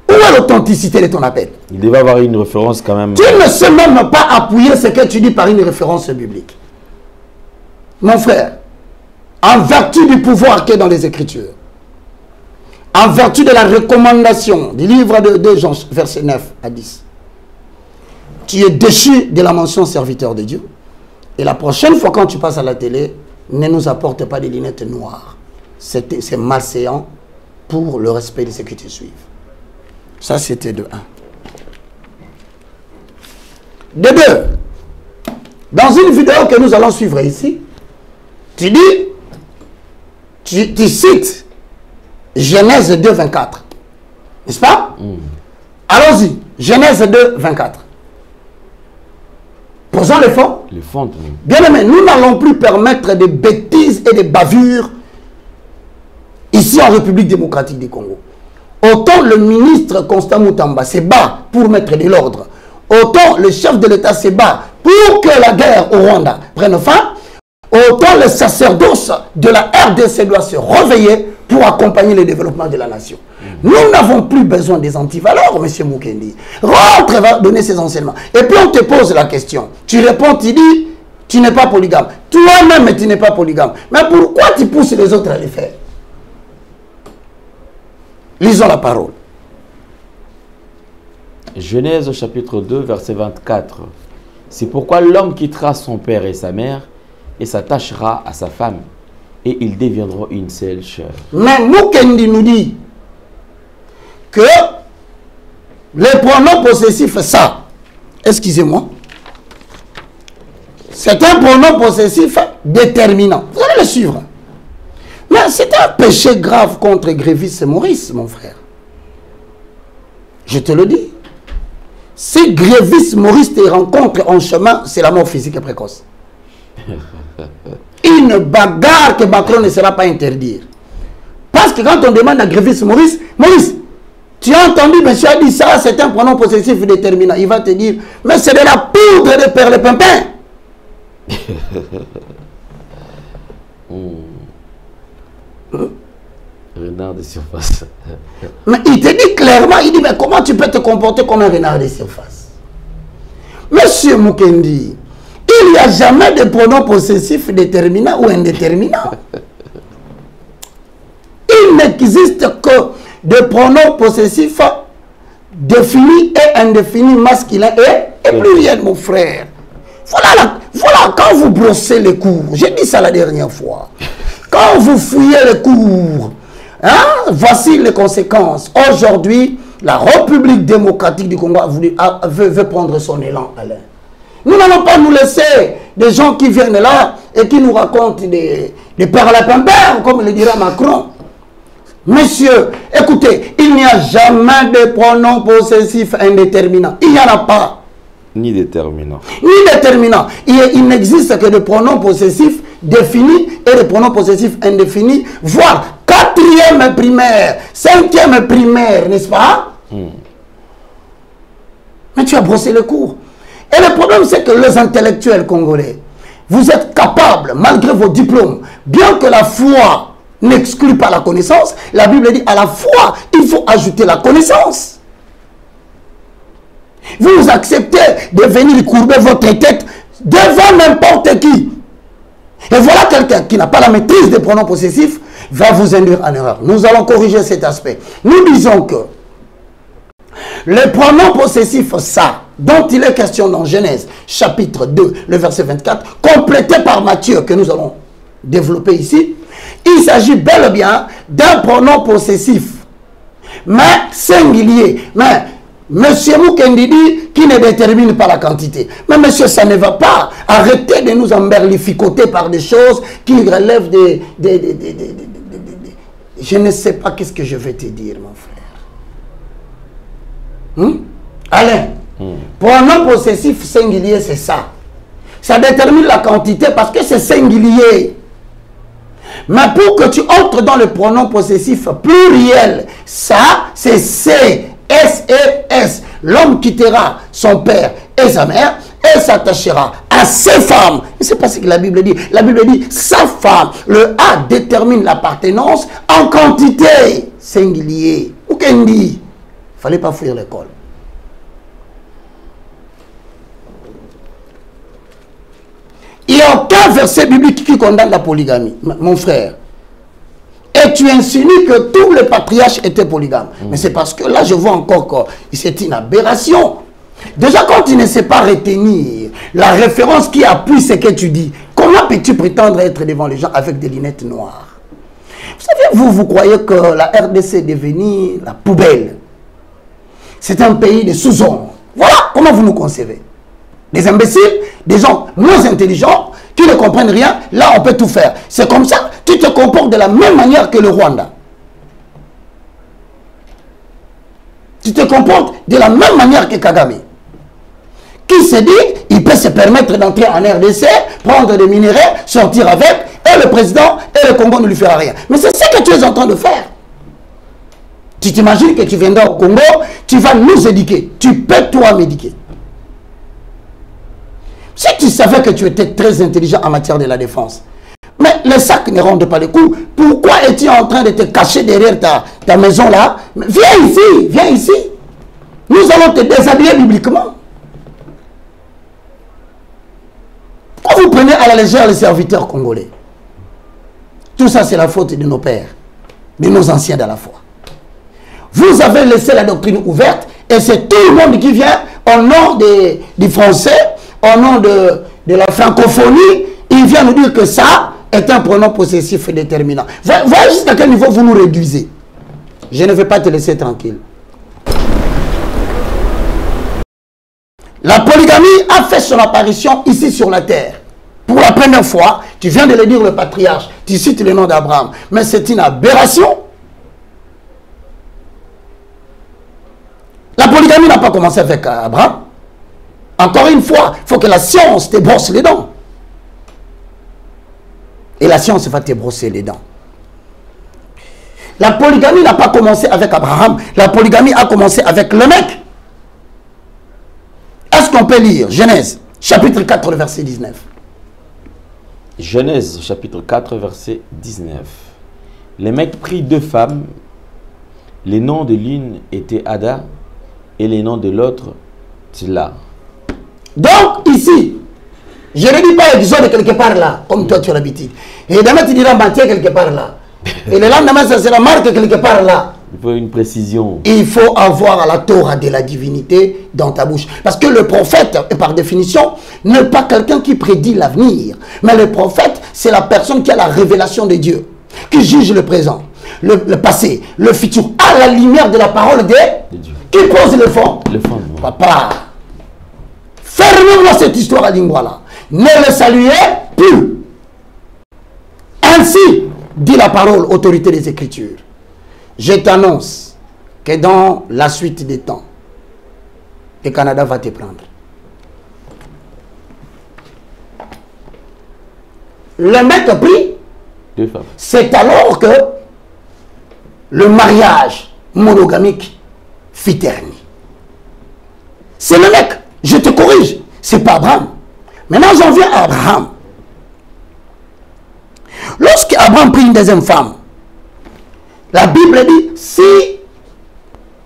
Où est l'authenticité de ton appel? Il devait avoir une référence quand même. Tu ne sais même pas appuyer ce que tu dis par une référence biblique. Mon frère, en vertu du pouvoir qui est dans les Écritures, en vertu de la recommandation du livre de 2 Jean, verset 9 à 10, tu es déchu de la mention serviteur de Dieu. Et la prochaine fois quand tu passes à la télé, ne nous apporte pas des lunettes noires. C'est malséant pour le respect de ceux qui te suivent. Ça, c'était de 1. De 2, dans une vidéo que nous allons suivre ici, tu dis, tu cites Genèse 2, 24. N'est-ce pas? Allons-y. Genèse 2, 24. Posons les fonds. Les fonds. Bien aimé, nous n'allons plus permettre des bêtises et des bavures ici en République démocratique du Congo. Autant le ministre Constant Moutamba se bat pour mettre de l'ordre, autant le chef de l'État se bat pour que la guerre au Rwanda prenne fin, autant le sacerdoce de la RDC doit se réveiller pour accompagner le développement de la nation. Nous n'avons plus besoin des antivaleurs, M. Mukendi. Rentre, va donner ses enseignements. Et puis on te pose la question. Tu réponds, tu dis, tu n'es pas polygame. Toi-même, tu n'es pas polygame. Mais pourquoi tu pousses les autres à le faire? Lisons la parole. Genèse chapitre 2, verset 24. C'est pourquoi l'homme quittera son père et sa mère et s'attachera à sa femme, et ils deviendront une seule chair. Mais Mukendi nous dit que les pronoms possessifs, ça, excusez-moi, c'est un pronom possessif déterminant. Vous allez le suivre. Mais c'est un péché grave contre Grévis et Maurice, mon frère. Je te le dis. Si Grévis Maurice te rencontre en chemin, c'est la mort physique et précoce. Une bagarre que Macron ne sera pas interdire. Parce que quand on demande à Grévis Maurice, Maurice, tu as entendu, monsieur a dit ça, c'est un pronom possessif déterminant. Il va te dire, mais c'est de la poudre de perlimpinpin. Renard de surface. Mais il te dit clairement, il dit, mais comment tu peux te comporter comme un renard de surface? Monsieur Mukendi, il n'y a jamais de pronom possessif déterminant ou indéterminant. Il n'existe que des pronoms possessifs définis et indéfinis, masculins et pluriels, mon frère. Voilà, quand vous brossez les cours, j'ai dit ça la dernière fois, quand vous fouillez les cours, hein, voici les conséquences. Aujourd'hui, la République démocratique du Congo veut prendre son élan, Alain. Nous n'allons pas nous laisser des gens qui viennent là et qui nous racontent des perlimpinpins, comme le dirait Macron. Monsieur, écoutez, il n'y a jamais de pronom possessif indéterminant. Il n'y en a pas. Ni déterminant. Ni déterminant. Il n'existe que des pronoms possessifs définis et des pronoms possessifs indéfinis, voire 4e primaire, 5e primaire, n'est-ce pas? Mais tu as brossé le cours. Et le problème, c'est que les intellectuels congolais, vous êtes capables, malgré vos diplômes, bien que la foi n'exclut pas la connaissance. La Bible dit à la foi, il faut ajouter la connaissance. Vous acceptez de venir courber votre tête devant n'importe qui. Et voilà quelqu'un qui n'a pas la maîtrise des pronoms possessifs va vous induire en erreur. Nous allons corriger cet aspect. Nous disons que le pronom possessif ça, dont il est question dans Genèse, chapitre 2, le verset 24, complété par Matthieu, que nous allons développer ici, il s'agit bel et bien d'un pronom possessif, mais singulier. Mais Monsieur Moukendidi qui ne détermine pas la quantité. Mais monsieur, ça ne va pas. Arrêtez de nous emberlificoter par des choses qui relèvent des je ne sais pas qu'est-ce que je vais te dire, mon frère. Alain, pronom possessif singulier, c'est ça. Ça détermine la quantité parce que c'est singulier. Mais pour que tu entres dans le pronom possessif pluriel, ça, c'est C, S et S. L'homme quittera son père et sa mère et s'attachera à ses femmes. C'est pas ce que la Bible dit. La Bible dit sa femme. Le A détermine l'appartenance en quantité singulier. Ou qu'elle dit, il fallait pas fuir l'école. Il n'y a aucun verset biblique qui condamne la polygamie, mon frère. Et tu insinues que tous les patriarches étaient polygames. Mais c'est parce que là, je vois encore que c'est une aberration. Déjà, quand tu ne sais pas retenir la référence qui appuie ce que tu dis, comment peux-tu prétendre être devant les gens avec des lunettes noires? Vous savez, vous croyez que la RDC est devenue la poubelle. C'est un pays de sous-hommes. Voilà comment vous nous concevez. Des imbéciles, des gens moins intelligents, qui ne comprennent rien, là on peut tout faire. C'est comme ça, tu te comportes de la même manière que le Rwanda. Tu te comportes de la même manière que Kagame. Qui se dit, il peut se permettre d'entrer en RDC, prendre des minéraux, sortir avec, et le président et le Congo ne lui fera rien. Mais c'est ce que tu es en train de faire. Tu t'imagines que tu viendras au Congo, tu vas nous éduquer. Tu peux toi m'éduquer. Si tu savais que tu étais très intelligent en matière de la défense, mais les sacs ne rendent pas les coups, pourquoi es-tu en train de te cacher derrière ta maison là? Viens ici, viens ici. Nous allons te déshabiller bibliquement. Pourquoi vous prenez à la légère les serviteurs congolais? Tout ça, c'est la faute de nos pères, de nos anciens de la foi. Vous avez laissé la doctrine ouverte et c'est tout le monde qui vient au nom du français, au nom de la francophonie, il vient nous dire que ça est un pronom possessif déterminant. Voyez jusqu'à quel niveau vous nous réduisez. Je ne vais pas te laisser tranquille. La polygamie a fait son apparition ici sur la terre. Pour la première fois, tu viens de le dire le patriarche, tu cites le nom d'Abraham. Mais c'est une aberration. La polygamie n'a pas commencé avec Abraham. Encore une fois, il faut que la science te brosse les dents. Et la science va te brosser les dents. La polygamie n'a pas commencé avec Abraham. La polygamie a commencé avec le mec. Est-ce qu'on peut lire Genèse, chapitre 4, verset 19. Genèse, chapitre 4, verset 19. Le mec prit deux femmes. Les noms de l'une était Ada et les noms de l'autre, Tila. Donc, ici, je ne dis pas Exode quelque part là, comme toi tu as l'habitude. Et demain tu diras Matthieu quelque part là. Et le lendemain, ça sera Marc quelque part là. Il faut une précision. Il faut avoir la Torah de la divinité dans ta bouche. Parce que le prophète, par définition, n'est pas quelqu'un qui prédit l'avenir. Mais le prophète, c'est la personne qui a la révélation de Dieu, qui juge le présent, le passé, le futur, à la lumière de la parole de Dieu. Qui pose le fond. Le fond. Papa. Fermez-moi cette histoire à Lingwala. Ne le saluez plus. Ainsi, dit la parole, autorité des Écritures. Je t'annonce que dans la suite des temps, le Canada va te prendre. Le mec a pris. Deux femmes. C'est alors que le mariage monogamique fit terni. C'est le mec. Je te corrige, c'est pas Abraham. Maintenant, j'en viens à Abraham. Lorsque Abraham prit une deuxième femme, La Bible dit, si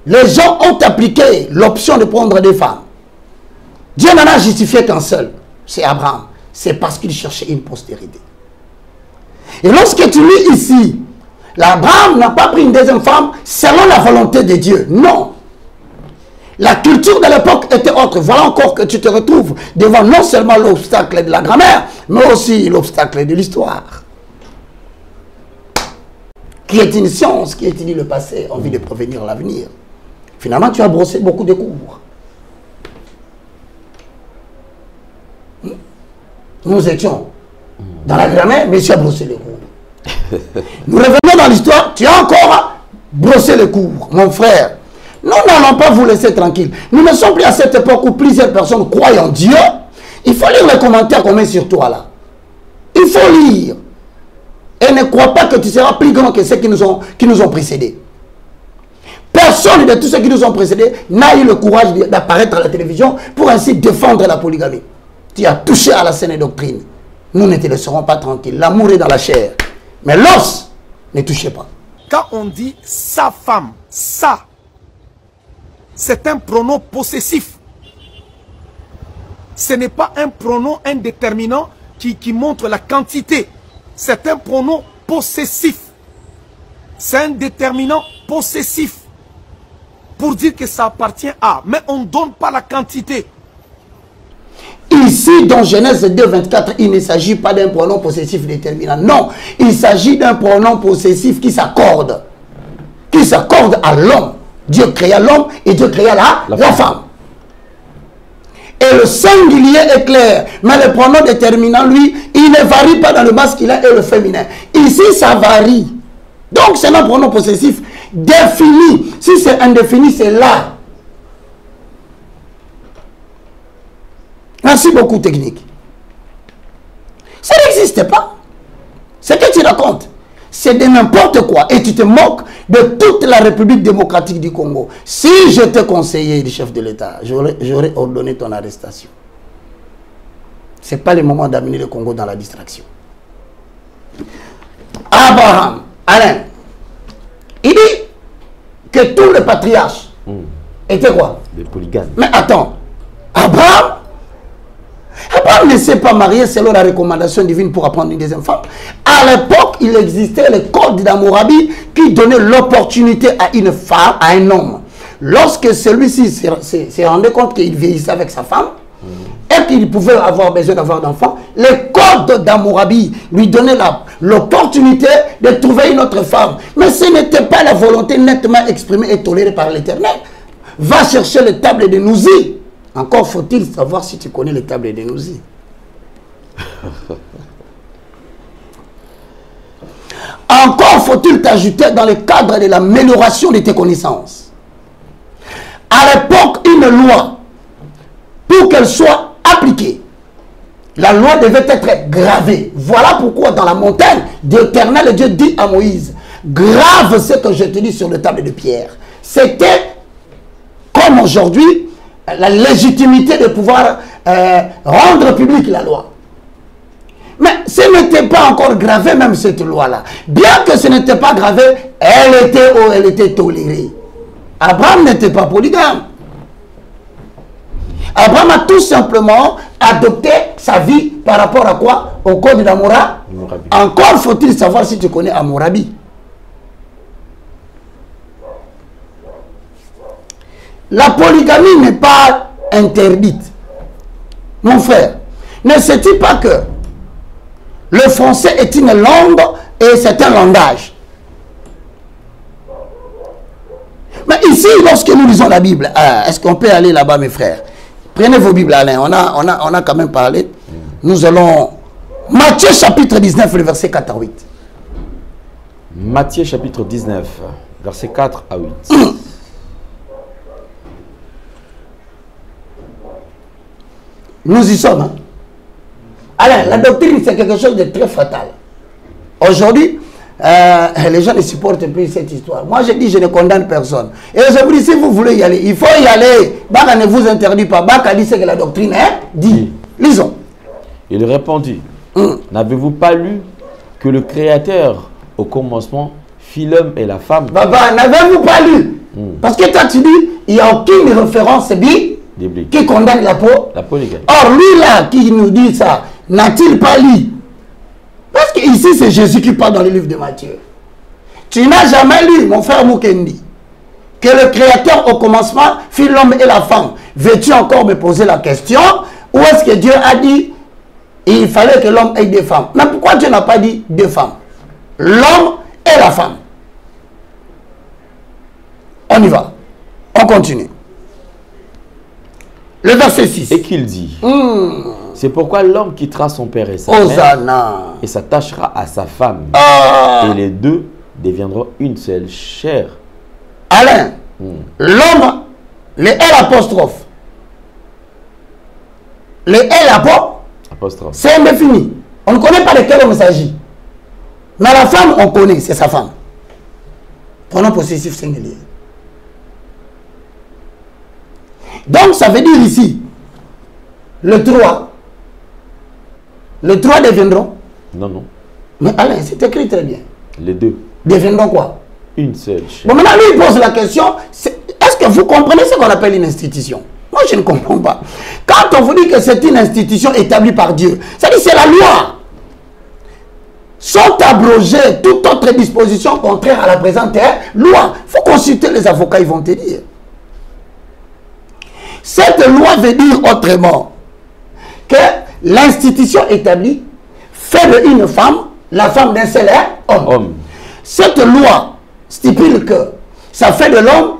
les gens ont appliqué l'option de prendre des femmes, Dieu n'en a justifié qu'un seul, c'est Abraham. C'est parce qu'il cherchait une postérité. Et lorsque tu lis ici, l'Abraham n'a pas pris une deuxième femme selon la volonté de Dieu. Non. La culture de l'époque était autre. Voilà encore que tu te retrouves devant non seulement l'obstacle de la grammaire, mais aussi l'obstacle de l'histoire. Qui est une science qui étudie le passé en vue de prévenir l'avenir. Finalement, tu as brossé beaucoup de cours. Nous étions dans la grammaire, mais tu as brossé les cours. Nous revenons dans l'histoire, tu as encore brossé les cours, mon frère. Nous n'allons pas vous laisser tranquille. Nous ne sommes plus à cette époque où plusieurs personnes croient en Dieu. Il faut lire les commentaires qu'on met sur toi là. Il faut lire. Et ne crois pas que tu seras plus grand que ceux qui nous ont précédés. Personne de tous ceux qui nous ont précédés n'a eu le courage d'apparaître à la télévision pour ainsi défendre la polygamie. Tu as touché à la saine doctrine. Nous ne te laisserons pas tranquille. L'amour est dans la chair. Mais l'os, ne touchez pas. Quand on dit sa femme, ça, c'est un pronom possessif. Ce n'est pas un pronom indéterminant qui montre la quantité. C'est un pronom possessif. C'est un déterminant possessif. Pour dire que ça appartient à. Mais on ne donne pas la quantité. Ici, dans Genèse 2, 24, il ne s'agit pas d'un pronom possessif déterminant. Non, il s'agit d'un pronom possessif qui s'accorde. Qui s'accorde à l'homme. Dieu créa l'homme et Dieu créa la femme. Et le singulier est clair. Mais le pronom déterminant, lui, il ne varie pas dans le masculin et le féminin. Ici, ça varie. Donc, c'est un pronom possessif défini. Si c'est indéfini, c'est là. Merci beaucoup, technique. Ça n'existe pas. Ce que tu racontes, c'est de n'importe quoi. Et tu te moques de toute la République démocratique du Congo. Si j'étais conseiller du chef de l'État, j'aurais ordonné ton arrestation. Ce n'est pas le moment d'amener le Congo dans la distraction. Abraham, Alain, il dit que tous les patriarches étaient quoi? Des polygames. Mais attends, Abraham ne s'est pas marié selon la recommandation divine pour apprendre une deuxième femme. À l'époque, il existait le code d'Hammurabi qui donnait l'opportunité à une femme, à un homme. Lorsque celui-ci s'est rendu compte qu'il vieillissait avec sa femme et qu'il pouvait avoir besoin d'avoir d'enfants, le code d'Hammurabi lui donnait l'opportunité de trouver une autre femme. Mais ce n'était pas la volonté nettement exprimée et tolérée par l'Éternel. Va chercher les tables de Nouzi. Encore faut-il savoir si tu connais les tables de Nouzi. Encore faut-il t'ajouter dans le cadre de l'amélioration de tes connaissances. À l'époque, une loi, pour qu'elle soit appliquée, la loi devait être gravée. Voilà pourquoi dans la montagne d'Éternel, Dieu dit à Moïse, grave ce que je te dis sur le table de pierre. C'était comme aujourd'hui, la légitimité de pouvoir rendre publique la loi. Mais ce n'était pas encore gravé, même cette loi-là. Bien que ce n'était pas gravé, elle était tolérée. Abraham n'était pas polygame. Abraham a tout simplement adopté sa vie par rapport à quoi? Au code d'Hammurabi. Encore faut-il savoir si tu connais Hammurabi. La polygamie n'est pas interdite. Mon frère, ne sais-tu pas que le français est une langue et c'est un langage? Mais ici, lorsque nous lisons la Bible, est-ce qu'on peut aller là-bas, mes frères? Prenez vos Bibles, Alain. On a quand même parlé. Nous allons... Matthieu chapitre 19, le verset 4 à 8. Matthieu chapitre 19, verset 4 à 8. Nous y sommes. Hein? Alors, la doctrine, c'est quelque chose de très fatal. Aujourd'hui, les gens ne supportent plus cette histoire. Moi, je dis, je ne condamne personne. Et aujourd'hui, si vous voulez y aller, il faut y aller. Baka ne vous interdit pas. Baka dit ce que la doctrine dit. Lisons. Il répondit, n'avez-vous pas lu que le Créateur, au commencement, Philum et la femme. Baba, n'avez-vous pas lu? Parce que toi tu dis, il n'y a aucune référence Biblique. qui condamne la polygamie. Or, lui là, qui nous dit ça, n'a-t-il pas lu? Parce que ici, c'est Jésus qui parle dans le livre de Matthieu. Tu n'as jamais lu, mon frère Mukendi, que le Créateur au commencement fit l'homme et la femme. Veux-tu encore me poser la question? Où est-ce que Dieu a dit il fallait que l'homme ait des femmes? Mais pourquoi Dieu n'a pas dit deux femmes? L'homme et la femme. On y va. On continue. Le verset 6. Et qu'il dit, c'est pourquoi l'homme quittera son père et sa mère et s'attachera à sa femme. Et les deux deviendront une seule chair. Alain, l'homme, le L apostrophe. Le L apostrophe, c'est indéfini. On ne connaît pas de quel homme il s'agit. Mais la femme, on connaît, c'est sa femme. Pronom possessif singulier. Donc, ça veut dire ici, le 3 deviendront. Non. Mais Alain, c'est écrit très bien. Les deux. Deviendront quoi? Une seule chair. Bon, maintenant, lui, il pose la question, est-ce que vous comprenez ce qu'on appelle une institution? Moi, je ne comprends pas. Quand on vous dit que c'est une institution établie par Dieu, ça dit c'est la loi. Sont abrogées toute autre disposition contraire à la présente loi. Il faut consulter les avocats, ils vont te dire. Cette loi veut dire autrement que l'institution établie fait de une femme la femme d'un seul homme. Cette loi stipule que ça fait de l'homme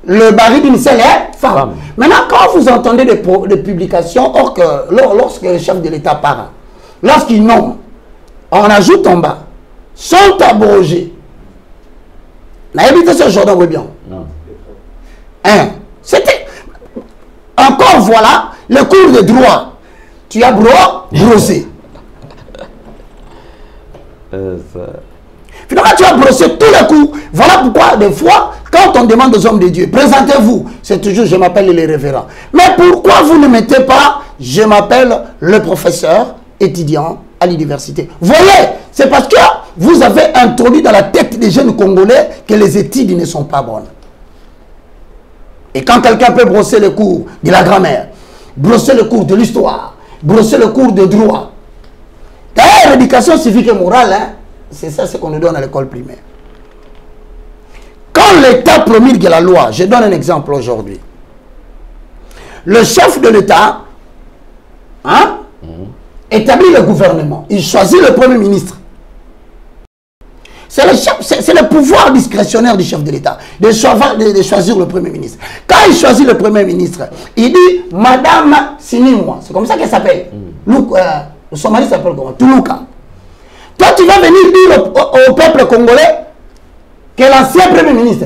le mari d'une seule femme. Maintenant, quand vous entendez des publications, or que lorsque le chef de l'État parle, lorsqu'il nomme, on ajoute en bas, sont abrogés. N'a évité ce Jordan, oui bien. C'était encore voilà le cours de droit. Tu as brossé. Finalement, tu as brossé tous les coups. Voilà pourquoi, des fois, quand on demande aux hommes de Dieu, présentez-vous, c'est toujours je m'appelle les révérends. Mais pourquoi vous ne mettez pas je m'appelle le professeur étudiant à l'université? Voyez, c'est parce que vous avez introduit dans la tête des jeunes Congolais que les études ne sont pas bonnes. Et quand quelqu'un peut brosser le cours de la grammaire, brosser le cours de l'histoire, brosser le cours de droit, d'ailleurs, l'éducation civique et morale, hein, c'est ça ce qu'on nous donne à l'école primaire. Quand l'État promulgue la loi, je donne un exemple aujourd'hui. Le chef de l'État établit le gouvernement. Il choisit le Premier ministre. C'est le pouvoir discrétionnaire du chef de l'État de choisir le Premier ministre. Quand il choisit le Premier ministre, il dit Madame Sinimwa. C'est comme ça qu'elle s'appelle. Le Somali s'appelle comment? Toulouka. Toi, tu vas venir dire au peuple congolais que l'ancien Premier ministre,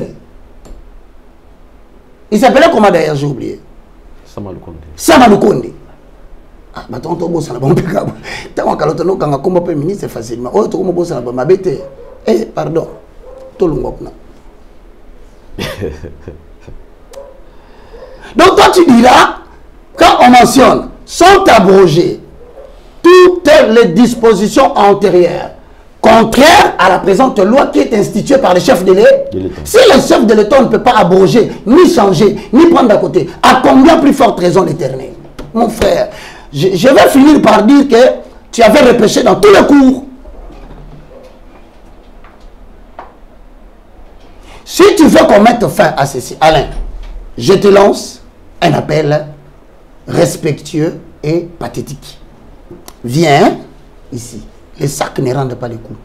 il s'appelait comment d'ailleurs, j'ai oublié? Samalou Konde. Ah, mais ton tobo, ça n'a pas impeccable. Tant qu'on a le temps, comme Premier ministre, c'est facilement. Oh, tu as ça n'a pas m'abêté. Eh, pardon. Tout le monde. Donc, toi, tu diras, quand on mentionne, sont abrogées toutes les dispositions antérieures contraires à la présente loi qui est instituée par le chef de l'État. Si le chef de l'État ne peut pas abroger, ni changer, ni prendre à côté, à combien plus forte raison l'Éternel? Mon frère, je vais finir par dire que tu avais repêché dans tous les cours. Si tu veux qu'on mette fin à ceci, Alain, je te lance un appel respectueux et pathétique. Viens ici. Les sacs ne rendent pas les coups.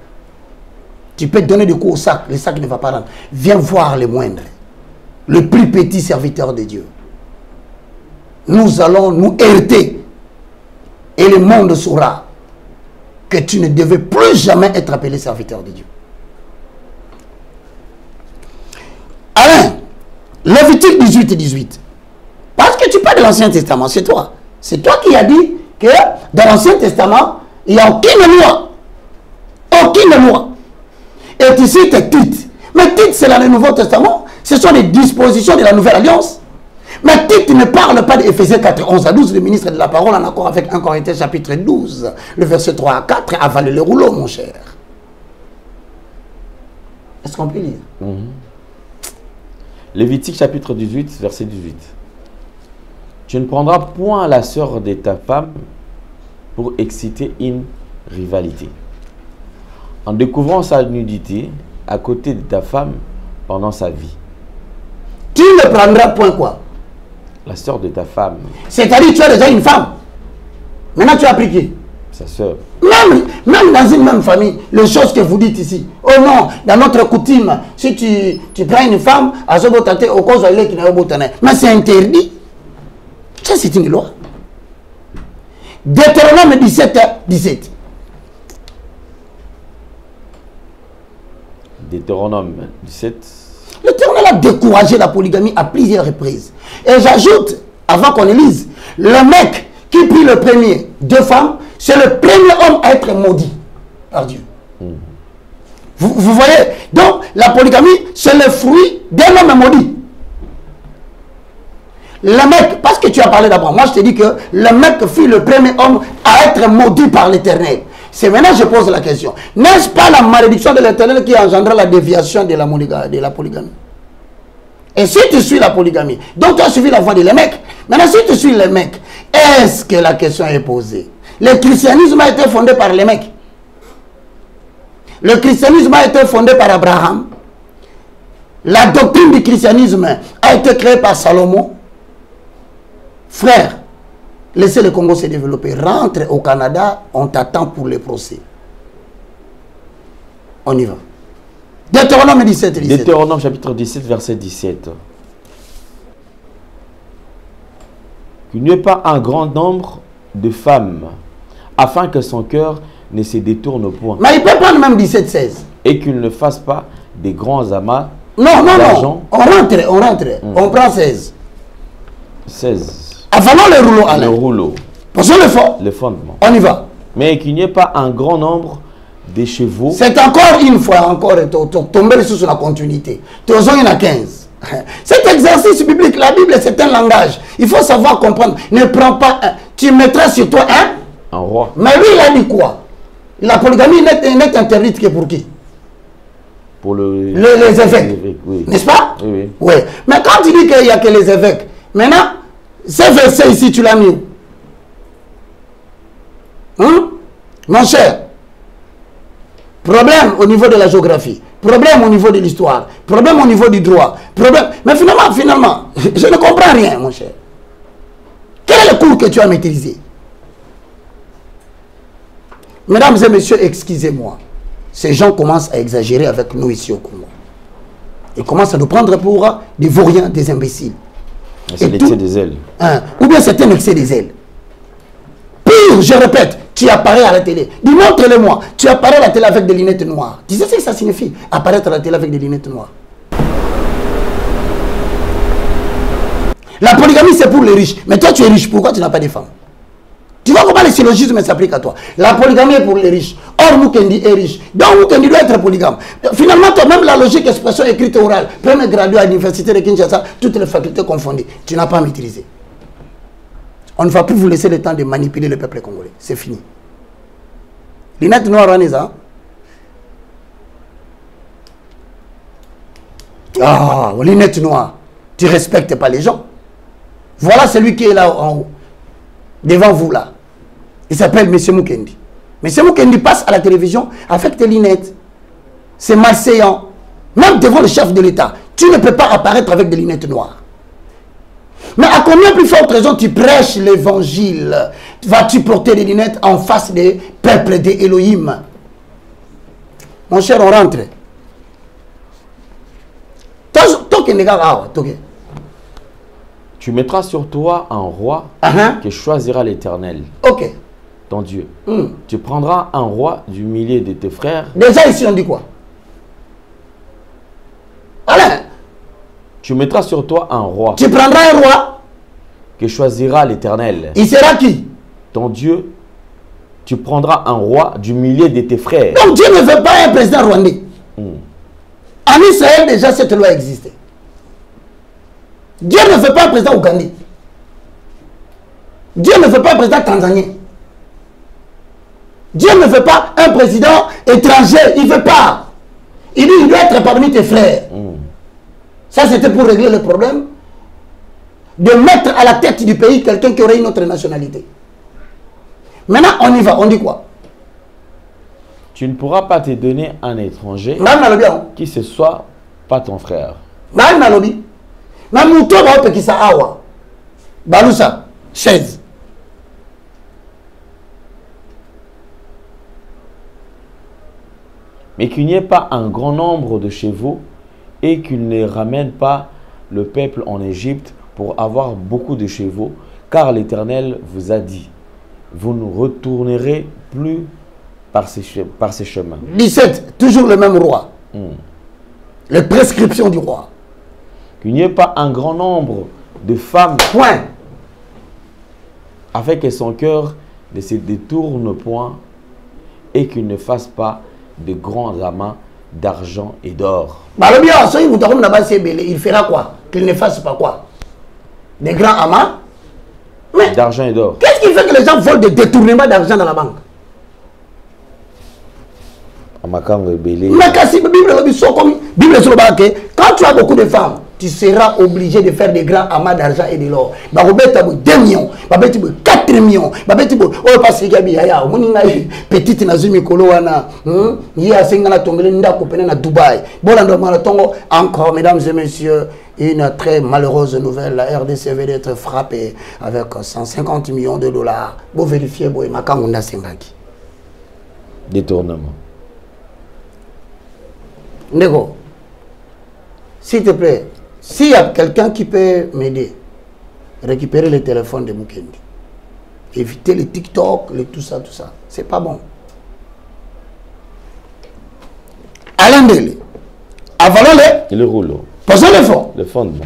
Tu peux donner des coups au sac, le sac ne va pas rendre. Viens voir les moindres. Le plus petit serviteur de Dieu. Nous allons nous hériter. Et le monde saura que tu ne devais plus jamais être appelé serviteur de Dieu. Alain, Lévitique 18 et 18. Parce que tu parles de l'Ancien Testament, c'est toi. C'est toi qui as dit que dans l'Ancien Testament, il n'y a aucune loi. Aucune loi. Et tu cites Tite. Mais Tite, c'est dans le Nouveau Testament. Ce sont les dispositions de la Nouvelle Alliance. Mais Tite ne parle pas d'Éphésiens 4, 11 à 12. Le ministre de la Parole en accord avec 1 Corinthiens chapitre 12, le verset 3 à 4. Avale le rouleau, mon cher. Est-ce qu'on peut lire? Lévitique chapitre 18, verset 18. Tu ne prendras point la sœur de ta femme pour exciter une rivalité. En découvrant sa nudité à côté de ta femme pendant sa vie. Tu ne prendras point quoi? La sœur de ta femme. C'est-à-dire que tu as déjà une femme. Maintenant tu as pris qui? Sa sœur. Même dans une même famille, les choses que vous dites ici. Oh non, dans notre coutume, si tu prends une femme, à ce moment au cause de qui n'a pas mais c'est interdit. Ça, c'est une loi. Deutéronome 17, 17. Deutéronome 17. L'Éternel a découragé la polygamie à plusieurs reprises. Et j'ajoute, avant qu'on lise, le mec qui prit le premier, 2 femmes, c'est le premier homme à être maudit par Dieu. Vous voyez? Donc, la polygamie, c'est le fruit d'un homme maudit. Le mec, parce que tu as parlé d'abord, moi je te dis que le mec fut le premier homme à être maudit par l'Éternel. C'est maintenant que je pose la question. N'est-ce pas la malédiction de l'Éternel qui engendra la déviation de la polygamie? Et si tu suis la polygamie, donc tu as suivi la voie de Lémec. Maintenant, si tu suis Lémec, est-ce que la question est posée? Le christianisme a été fondé par Lémec. Le christianisme a été fondé par Abraham. La doctrine du christianisme a été créée par Salomon. Frère, laissez le Congo se développer. Rentre au Canada, on t'attend pour le procès. On y va. Deutéronome 17, 17. Deutéronome chapitre 17, verset 17. Qu'il n'y ait pas un grand nombre de femmes, afin que son cœur ne se détourne point. Mais il peut prendre même 17, 16. Et qu'il ne fasse pas des grands amas. Non. On rentre. On prend 16. 16. Avant le rouleau, Alain. Le rouleau. Posons le fondement. On y va. Mais qu'il n'y ait pas un grand nombre de chevaux. C'est encore une fois, tomber sur la continuité. Tu il y en a 15. Cet exercice biblique, la Bible, c'est un langage. Il faut savoir comprendre. Ne prends pas un. Tu mettras sur toi un roi. Mais lui, il a dit quoi? La polygamie n'est interdite que pour qui? Pour les évêques. Oui. N'est-ce pas? Oui. Oui. Mais quand tu dis qu'il n'y a que les évêques, maintenant, ce verset ici, tu l'as mis où? Mon cher, problème au niveau de la géographie, problème au niveau de l'histoire, problème au niveau du droit, problème. Mais finalement, je ne comprends rien, mon cher. Quel est le cours que tu as maîtrisé? Mesdames et messieurs, excusez-moi. Ces gens commencent à exagérer avec nous ici au Congo. Ils commencent à nous prendre pour des vauriens, des imbéciles. C'est l'excès des ailes. Ou bien c'est un excès des ailes. Pire, je répète, tu apparais à la télé. Montre-le-moi. Tu apparais à la télé avec des lunettes noires. Tu sais ce que ça signifie? Apparaître à la télé avec des lunettes noires. La polygamie, c'est pour les riches. Mais toi, tu es riche. Pourquoi tu n'as pas de femmes? Tu vois comment le syllogisme s'applique à toi. La polygamie est pour les riches. Or, Mukendi est riche. Donc, Mukendi doit être polygame. Finalement, toi, même la logique, expression écrite orale, premier gradué à l'université de Kinshasa, toutes les facultés confondues, tu n'as pas maîtrisé. On ne va plus vous laisser le temps de manipuler le peuple congolais. C'est fini. Lunettes noires, Raneza. Ah, lunettes noires. Tu ne respectes pas les gens. Voilà celui qui est là en haut. Devant vous là. Il s'appelle M. Mukendi. M. Mukendi passe à la télévision avec tes lunettes. C'est malséant. Même devant le chef de l'État, tu ne peux pas apparaître avec des lunettes noires. Mais à combien plus forte raison tu prêches l'évangile? Vas-tu porter des lunettes en face des peuples d'Élohim? Mon cher, on rentre. Tu mettras sur toi un roi que choisira l'Éternel. Ok. Ton Dieu. Tu prendras un roi du milieu de tes frères. Déjà ici, on dit quoi? Alain. Tu mettras sur toi un roi. Tu prendras un roi que choisira l'Éternel. Il sera qui? Ton Dieu. Tu prendras un roi du milieu de tes frères. Donc Dieu ne veut pas un président rwandais. En Israël, déjà, cette loi existait. Dieu ne veut pas un président ougandais. Dieu ne veut pas un président tanzanien. Dieu ne veut pas un président étranger. Il ne veut pas. Il dit, il doit être parmi tes frères. Ça, c'était pour régler le problème de mettre à la tête du pays quelqu'un qui aurait une autre nationalité. Maintenant, on y va. On dit quoi? Tu ne pourras pas te donner un étranger qui ne soit pas ton frère. Balousa, 16. Mais qu'il n'y ait pas un grand nombre de chevaux et qu'il ne ramène pas le peuple en Égypte pour avoir beaucoup de chevaux, car l'Éternel vous a dit, vous ne retournerez plus par ces chemins. 17, toujours le même roi. Les prescriptions du roi. Qu'il n'y ait pas un grand nombre de femmes, point, afin que son cœur ne se détourne point et qu'il ne fasse pas de grands amas d'argent et d'or. Il fera quoi? Qu'il ne fasse pas quoi? Des grands amas d'argent et d'or. Qu'est-ce qui fait que les gens volent des détournements d'argent dans la banque? Quand tu as beaucoup de femmes, tu seras obligé de faire des grands amas d'argent et de l'or. 2 millions, 4 millions, petite Nazumi Koloana, encore, mesdames et messieurs, une très malheureuse nouvelle. La RDC vient d'être frappée avec 150 millions de dollars. Vous vérifiez, détournement. Nego, s'il te plaît, s'il y a quelqu'un qui peut m'aider, récupérer le téléphone de Mukendi, éviter les TikTok, tout ça, c'est pas bon. Alain Dele, avalons-le. Le rouleau. Posons le fond. Le fondement.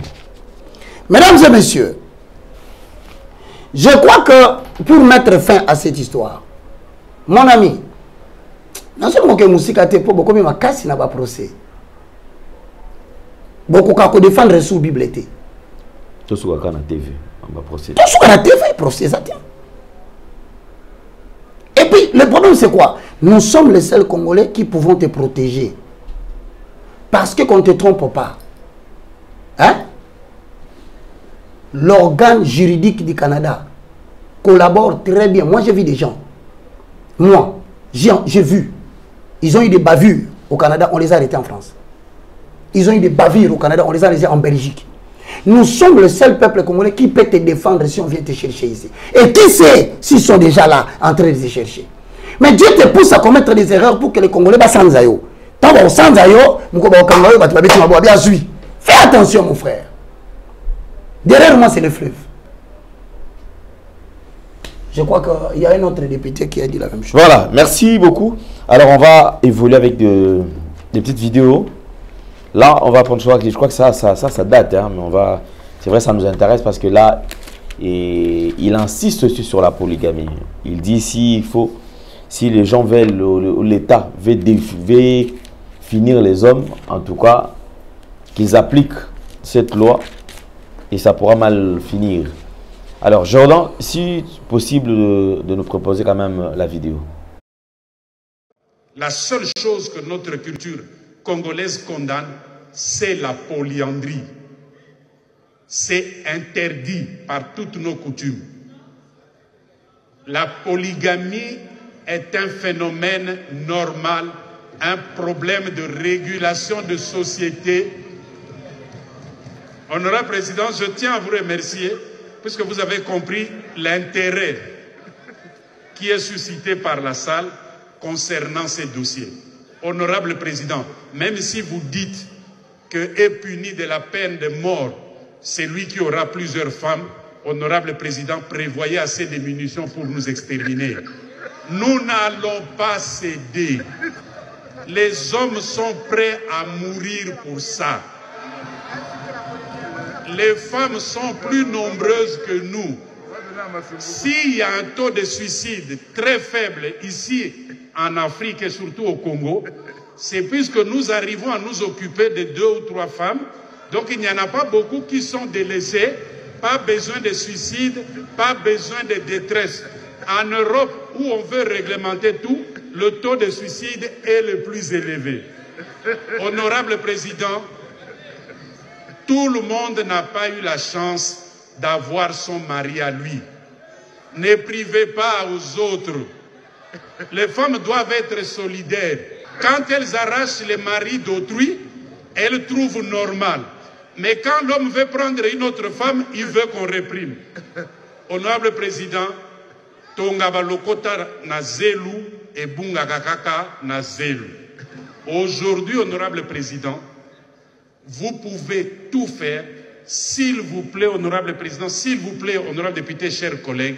Mesdames et messieurs, je crois que pour mettre fin à cette histoire, mon ami, non seulement que musique a été pour beaucoup, mais ma casse n'a pas procès. Beaucoup de défendre sous Bible. Tout ce qu'on a na TV, on va procès. Tout ce qu'on a TV, procès ça tient. Et puis le problème c'est quoi? Nous sommes les seuls Congolais qui pouvons te protéger. Parce que qu'on ne te trompe pas. Hein? L'organe juridique du Canada collabore très bien. Moi j'ai vu des gens. Moi, j'ai vu. Ils ont eu des bavures au Canada, on les a arrêtés en France. Ils ont eu des bavures au Canada, on les a arrêtés en Belgique. Nous sommes le seul peuple congolais qui peut te défendre si on vient te chercher ici. Et qui sait s'ils sont déjà là en train de te chercher. Mais Dieu te pousse à commettre des erreurs pour que les Congolais soient sans aïe. Tant qu'on sans aïe, fais attention mon frère. Derrière moi c'est le fleuve. Je crois qu'il y a un autre député qui a dit la même chose. Voilà, merci beaucoup. Alors, on va évoluer avec des petites vidéos. Là, on va prendre, je crois que ça date, hein, mais on va... C'est vrai, ça nous intéresse parce que là, il insiste aussi sur la polygamie. Il dit si les gens veulent, l'État veut finir les hommes, en tout cas, qu'ils appliquent cette loi et ça pourra mal finir. Alors, Jordan, si possible de nous proposer quand même la vidéo. La seule chose que notre culture congolaise condamne, c'est la polyandrie. C'est interdit par toutes nos coutumes. La polygamie est un phénomène normal, un problème de régulation de société. Honorable Président, je tiens à vous remercier puisque vous avez compris l'intérêt qui est suscité par la salle concernant ces dossiers. Honorable Président, même si vous dites que est puni de la peine de mort celui qui aura plusieurs femmes, Honorable Président, prévoyez assez de munitions pour nous exterminer. Nous n'allons pas céder. Les hommes sont prêts à mourir pour ça. Les femmes sont plus nombreuses que nous. S'il y a un taux de suicide très faible ici en Afrique et surtout au Congo, c'est puisque nous arrivons à nous occuper de 2 ou 3 femmes. Donc il n'y en a pas beaucoup qui sont délaissés, pas besoin de suicide, pas besoin de détresse. En Europe, où on veut réglementer tout, le taux de suicide est le plus élevé. Honorable Président, tout le monde n'a pas eu la chance d'avoir son mari à lui. Ne privez pas aux autres. Les femmes doivent être solidaires. Quand elles arrachent les maris d'autrui, elles trouvent normal. Mais quand l'homme veut prendre une autre femme, il veut qu'on réprime. Honorable Président, Tonga balokota na zelu et bunga kakaka na zelu. Aujourd'hui, Honorable Président, vous pouvez tout faire. S'il vous plaît, Honorable Président, s'il vous plaît, Honorable Député, chers collègues,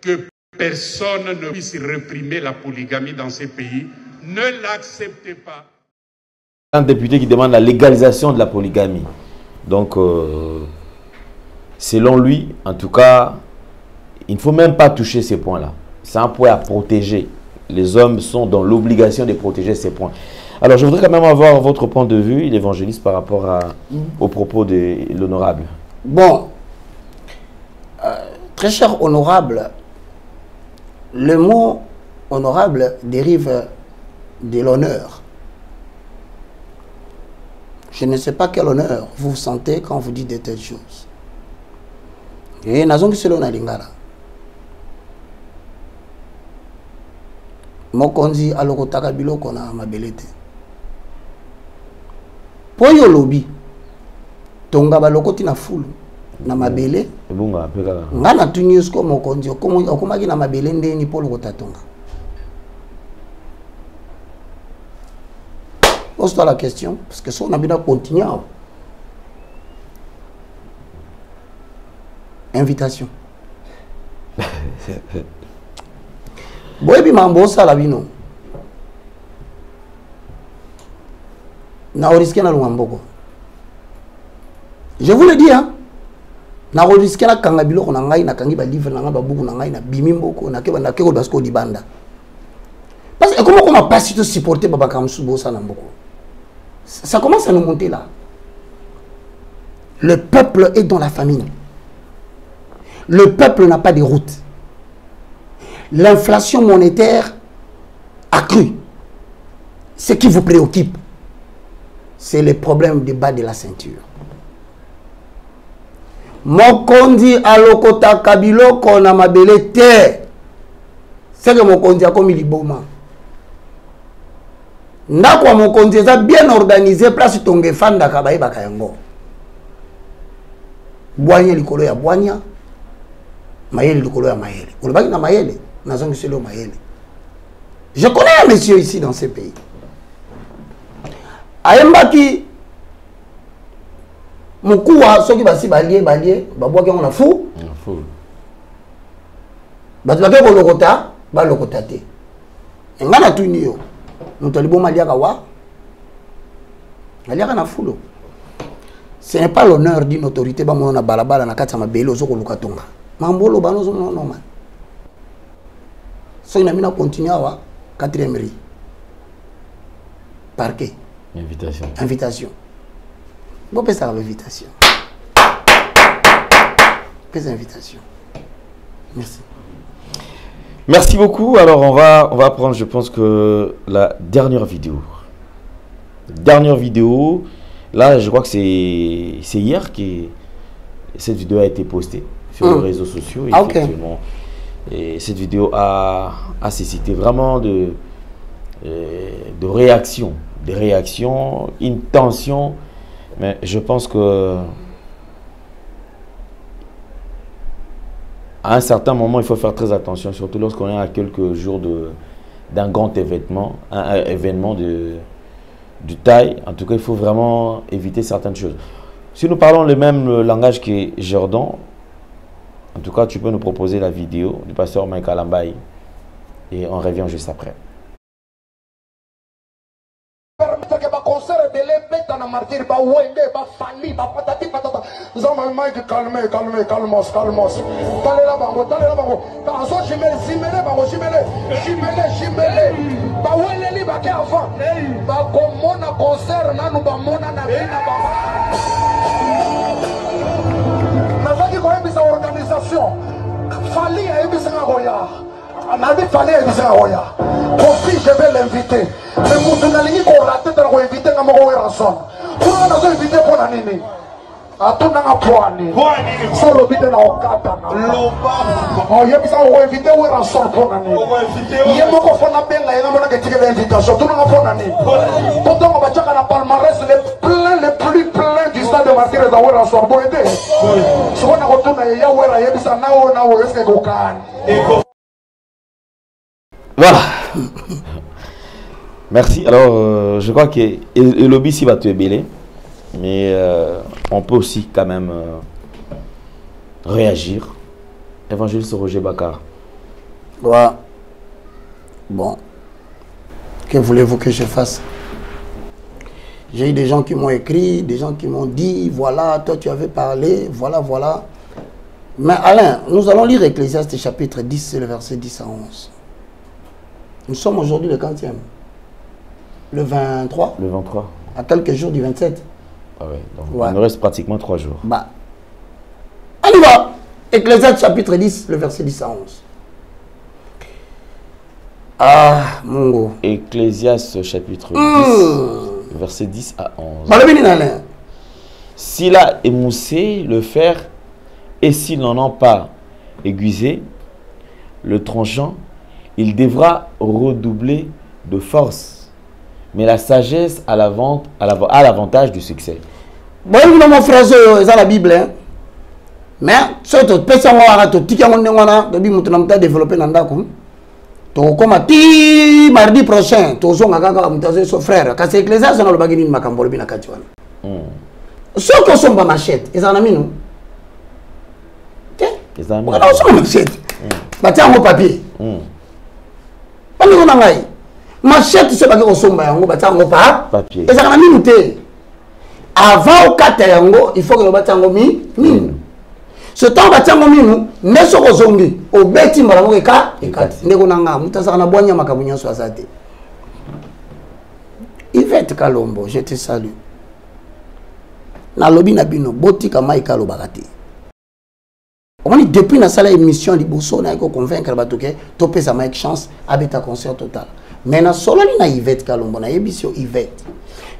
que personne ne puisse réprimer la polygamie dans ces pays. Ne l'acceptez pas. Un député qui demande la légalisation de la polygamie. Donc, selon lui, en tout cas, il ne faut même pas toucher ces points-là. C'est un point à protéger. Les hommes sont dans l'obligation de protéger ces points. Alors, je voudrais quand même avoir votre point de vue, l'évangéliste, par rapport aux propos de l'honorable. Bon, très cher honorable, le mot honorable dérive de l'honneur. Je ne sais pas quel honneur vous vous sentez quand vous dites de telles choses. Et nazon qui selon Alingara. Mokonzi alokotaka biloko na mabelete. Poyo lobby. Tonga balokoti na fulu na mabele. Ebunga peka. Ngana tunyesko mokonzi okomaki na mabele ndeni polo kotatonga. Pose-toi la question, parce que si on a bien continué. Invitation. Boyebi mambo sala bino. Na risqué na luamboko. Je vous le dis hein. Na risqué na kanga biloko na ngai na kangi ba livre na ba buku na ngai na bimi mboko na keba na keko basko libanda. Parce que comment on m'a pas si supporter baba kamsu bosa na mboko. Ça commence à nous monter là. Le peuple est dans la famine. Le peuple n'a pas de route. L'inflation monétaire a cru. Ce qui vous préoccupe, c'est le problème du bas de la ceinture. Mokondi alokota kabilo kona mabele te. C'est que Mokondi a commis liboma. Ndako wa Mokondi eza bien organisé place tonge fanda kabaye bakayango. Boanya likolo ya boanya. Mayele likolo ya mayele. Olobaki na mayele, nazongi selo mayele. Je connais un monsieur ici dans ce pays. Ayembaki mukuwa soki basi balie babwaki on a fou. Fou. Batulake ko lokota, ba lokota te. Ngana tuni yo. Mutalibo maliaka wa. Maliaka na fulo. Ce n'est pas l'honneur d'une autorité ba mona balabala na kati ya mabele ozoko lukatonga. Mambolo banozo non normal. So ina mina continuer wa 4e riz. Parquet. Invitation. Invitation. Bon peut ça l'invitation. Quelle invitation. Merci. Merci beaucoup. Alors on va prendre, je pense que la dernière vidéo. Dernière vidéo. Là, je crois que c'est hier que cette vidéo a été postée sur les réseaux sociaux. Effectivement. Et cette vidéo a suscité vraiment de réactions. Des réactions, une tension. Mais je pense que à un certain moment, il faut faire très attention, surtout lorsqu'on est à quelques jours d'un grand événement, un événement de taille. En tout cas, il faut vraiment éviter certaines choses. Si nous parlons le même langage que Jordan, en tout cas, tu peux nous proposer la vidéo du pasteur Michael Ambaï et on revient juste après. Confie, je vais les invité. Mais mutu nalingi ko raté tala ko invité nga moko wera son. Kuna na zo invité pona nini? Atuna nga pwani. Solo bite na okata na. Oh, yebisa ko invité wera son pona nini? Yemo ko fona benga yenga mona ke tike invitation. Tuna nga pona nini? Toto nga bachaka na palmarès les plus pleins du stade de Martyrs da wera son boende. Sona ko tuna ya wera yebisa na o eske ko kan. Voilà. Merci. Alors, je crois que le lobby ici va te bêler, mais on peut aussi quand même réagir. Évangéliste Roger Bakar. Ouais. Bon. Que voulez-vous que je fasse? J'ai eu des gens qui m'ont écrit, des gens qui m'ont dit, voilà, toi tu avais parlé, voilà, voilà. Mais Alain, nous allons lire Ecclésiaste chapitre 10, le verset 10 à 11. Nous sommes aujourd'hui le 40e. Le 23. Le 23. À quelques jours du 27. Ah ouais, donc Ouais. il nous reste pratiquement 3 jours. Bah. On y va. Ecclésiaste chapitre 10, le verset 10 à 11. Ah, mon gars. Ecclésiaste chapitre 10, verset 10 à 11. S'il a émoussé le fer et s'il n'en a pas aiguisé le tranchant, il devra redoubler de force. Mais la sagesse a l'avantage du succès. Bon, mon frère, c'est la Bible. Hein? Mais, surtout, personne n'a développé dans le comme ti mardi prochain, tu as son frère. Quand c'est Ecclésiaste, on a le bagage de Macambolo. Ceux qui sont pas machette, ils en ont mis nous. Ils en ont mis. On a machette. Tiens, mon papier. Machette, c'est pas que on somba yango batia ngo pa papier. Et ça na minuté. Avant au katango, il faut que le batia ngo mi. Ce temps batia ngo minu, ne so ko zongi, o beti marango eka ekati. Ndeko nanga mutasa na bonya makabunya so asate. Yvette Kalombo, je te salue. Na lobi na bino botika maika lo bagati. On dit depuis la salle émission de Bosso, on a convaincre que tu peux avoir une chance avec un concert total. Maintenant, solo na Yvette Kalombo, na émission Yvette.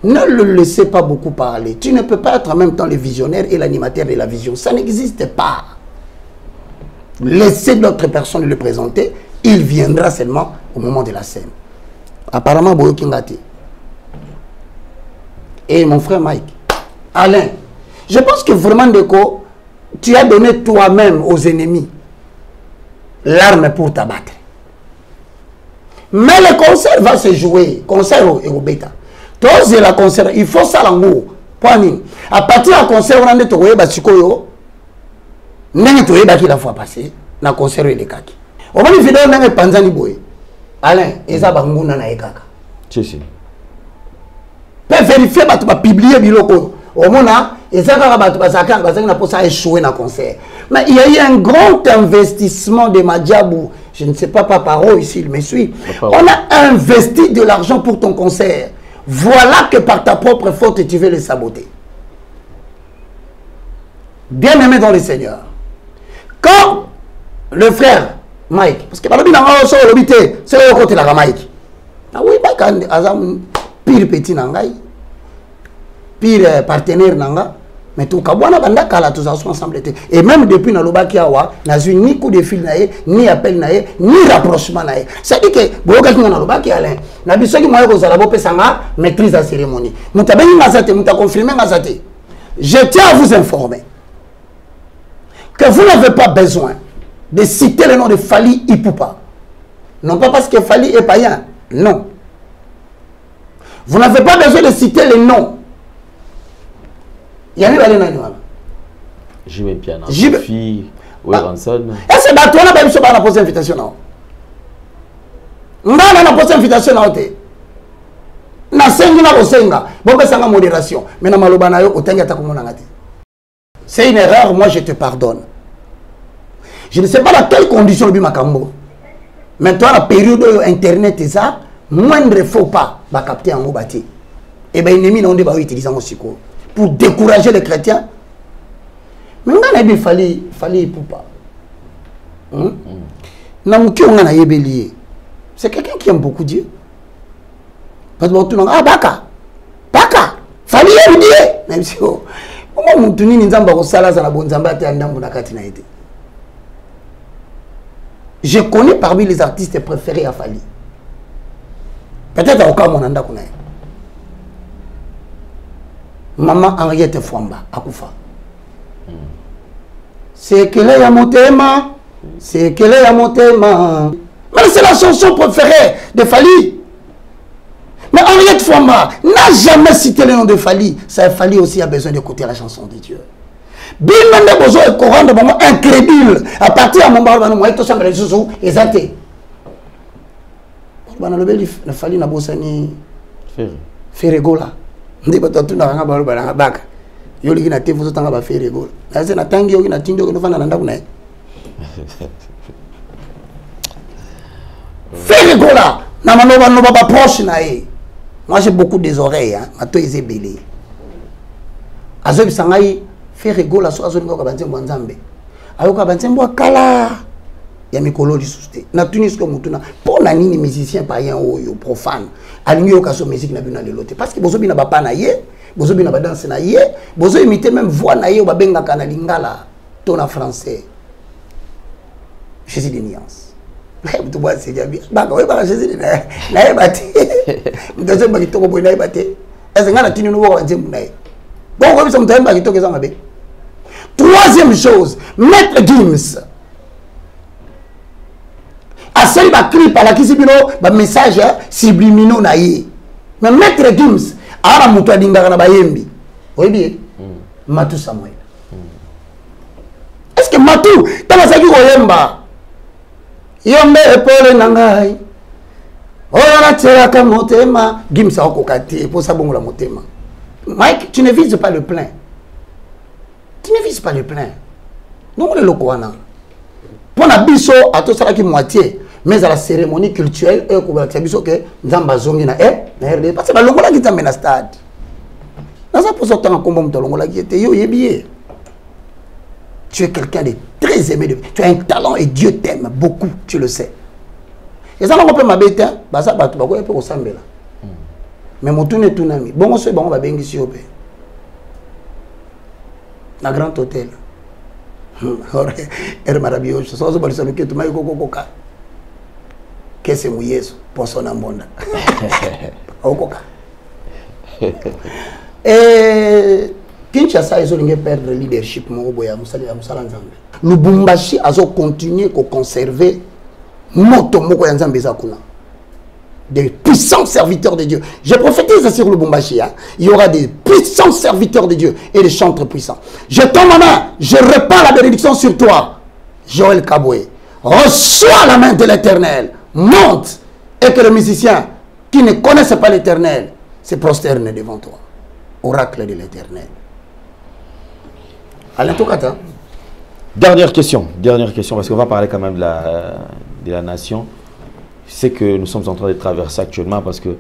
Ne le laissez pas beaucoup parler. Tu ne peux pas être en même temps le visionnaire et l'animateur de la vision. Ça n'existe pas. Laissez d'autres personnes le présenter. Il viendra seulement au moment de la scène. Apparemment, Boyo Kingati. Et mon frère Mike. Alain, je pense que vraiment, Deko, tu as donné toi-même aux ennemis l'arme pour t'abattre. Mais le concert va se jouer. Concert et au bêta. Tous la concert, il faut ça l'ango. À partir du concert, on a dit que Basikoyo, n'est pas qui la fois passée, na concert et les kaki. On va dire vidéo n'a pas Panzani Boy. Alain, et ça banguna na ekaka. Si. Peut vérifier, tu vas publier biloko. Au moment et ça na pour ça échouer dans concert. Mais il y a eu un grand investissement de Madjabou. Je ne sais pas Paparo ici, il me suit. On a investi de l'argent pour ton concert. Voilà que par ta propre faute, tu veux le saboter. Bien aimé dans le Seigneur. Quand le frère Mike, parce que par le c'est le côté de la Mike. Ah oui, Mike a pire petit nangai, pire partenaire nanga. Mais tout cas, banda kala tous ensemble. Et même depuis na lobaki awa, n'a eu ni coup de fil nae, ni appel nae, ni rapprochement nae. Ça dit que boka ki na lobaki Alain, na biso ki moyo ko zala bo pesanga maîtrise la cérémonie. Muta bengi ngazate, muta confirmer ngazate. Je tiens à vous informer que vous n'avez pas besoin de citer le nom de Fally Ipupa. Non pas parce que Fally est païen, non. Vous n'avez pas besoin de citer le nom. Il y a Jimmy Piana, Sophie, Ranson. Est-ce que tu as posé invitation? On a posé invitation. Modération. C'est une erreur, moi je te pardonne. Je ne sais pas dans quelles conditions le Makambo. Maintenant, la période où Internet est ça, moindre faux pas va capter un mot bâti. Et bien, il y a des gens qui utilisent mon psycho. Pour décourager les chrétiens. Mais on a dit Fally Ipupa. C'est quelqu'un qui aime beaucoup Dieu. Ah, baka. Baka. Fali ya lié. Même si, comment moutuni n'inzamba rosala za la bonzamba te andambu na kati na ete. Je connais parmi les artistes préférés à Fali. Peut-être à Oka Monanda Kunae. Maman Henriette Fwamba, Akufa. C'est que là, il y a mon thème. C'est que là, il y a mon thème. Mais c'est la chanson préférée de Fali. Mais Henriette Fwamba n'a jamais cité le nom de Fali. Ça, Fali aussi a besoin d'écouter la chanson de Dieu. Bimende bozo e courant de moment incrédule. À partir de mon bar, on est tous en train de se exalter. Bana le beli na Fali na bosani Ferregola. Ndi batatu na ngaba lo bana baka. Yo liki na tefu tanga ba Ferregola. Na se na tangi yo na tindo ko fana na ndaku na. Ferregola na manoba no baba proche na e. Moi j'ai beaucoup des oreilles hein, mato ezebele. Azobi sangai Ferregola so azobi ko banzembo nzambe. Ayoka banzembo kala. Ya mikolo lisuste na tunis ko mutuna pona nini musicien païen oyo profane alingi yo kaso musique na bina lelote parce que bozo bina ba pa na ye bozo bina ba danse na ye bozo imiter même voix na ye ba benga kana lingala to na français Jésus de nuance tu vois c'est bien ba ko ba Jésus de na ye bati mutazo ba kitoko boy na ye bati est-ce ngana tinu no ko nzembu na ye bon ko bisa mutazo ba kitoko za ngabe. Troisième chose, Maître Gims Asel ba clip ala kisibino ba message subliminaux na ye. Mais Maître Gims ara mutu adinga na bayembi. Oyebi Matu Samuel. Est-ce que Matu tama saki oyemba? Yombe epole nangai. Oya na tera ka motema Gims akokati pour ça bongola motema. Mike, tu ne vises pas le plein. Tu ne vises pas le plein. Non le lokoana. Pour la biso à tout ça qui moitié. Mais à la cérémonie culturelle, et qu'on va dire que Nzamba Zongi na RD parce que la longola qui t'amène à stade. Dans ça pour sortir en combat de longola qui était yo yebié. Tu es quelqu'un de très aimé, tu as un talent et Dieu t'aime beaucoup, tu le sais. Et ça on peut m'abêter, bah ça bah tu vas quoi pour ressemble là. Mais mon tourne tout nami. Bon on se bon on va bien ici au pays. Na grand hôtel. Marabio, je suis que tu m'as eu coca. Qu'est-ce que c'est pour son ambonda? Et Kinshasa, ils ont perdre le leadership. Lubumbashi a continué à conserver des puissants serviteurs de Dieu. Je prophétise sur Lubumbashi. Il y aura des puissants serviteurs de Dieu et des chantres puissants. Je tends ma main, je repars la bénédiction sur toi. Joël Kaboué, reçois la main de l'Éternel. Monte et que les musiciens qui ne connaissent pas l'Éternel se prosternent devant toi. Oracle de l'Éternel. Alain Tokata. Dernière question, parce qu'on va parler quand même de la nation. Je sais que nous sommes en train de traverser actuellement parce qu'il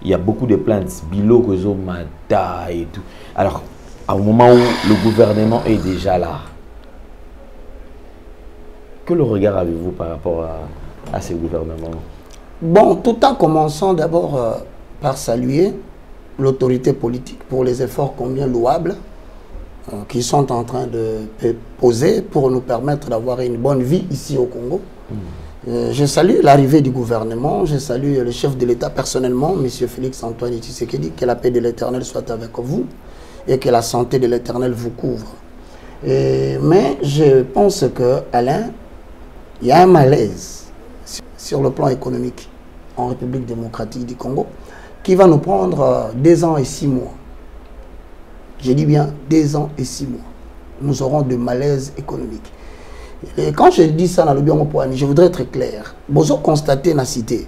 y a beaucoup de plaintes, Bilo, Gozo, Mata et tout. Alors, à un moment où le gouvernement est déjà là, quel regard avez-vous par rapport à ce gouvernement? Bon, tout en commençant d'abord par saluer l'autorité politique pour les efforts combien louables qu'ils sont en train de poser pour nous permettre d'avoir une bonne vie ici au Congo. Je salue l'arrivée du gouvernement, je salue le chef de l'État personnellement, M. Félix Antoine Tshisekedi, que la paix de l'Éternel soit avec vous et que la santé de l'Éternel vous couvre. Mais je pense que, Alain, il y a un malaise sur le plan économique en République démocratique du Congo qui va nous prendre 2 ans et 6 mois. Je dis bien 2 ans et 6 mois. Nous aurons de malaise économique. Et quand je dis ça dans le bien, je voudrais être clair. Vous avez constaté la cité.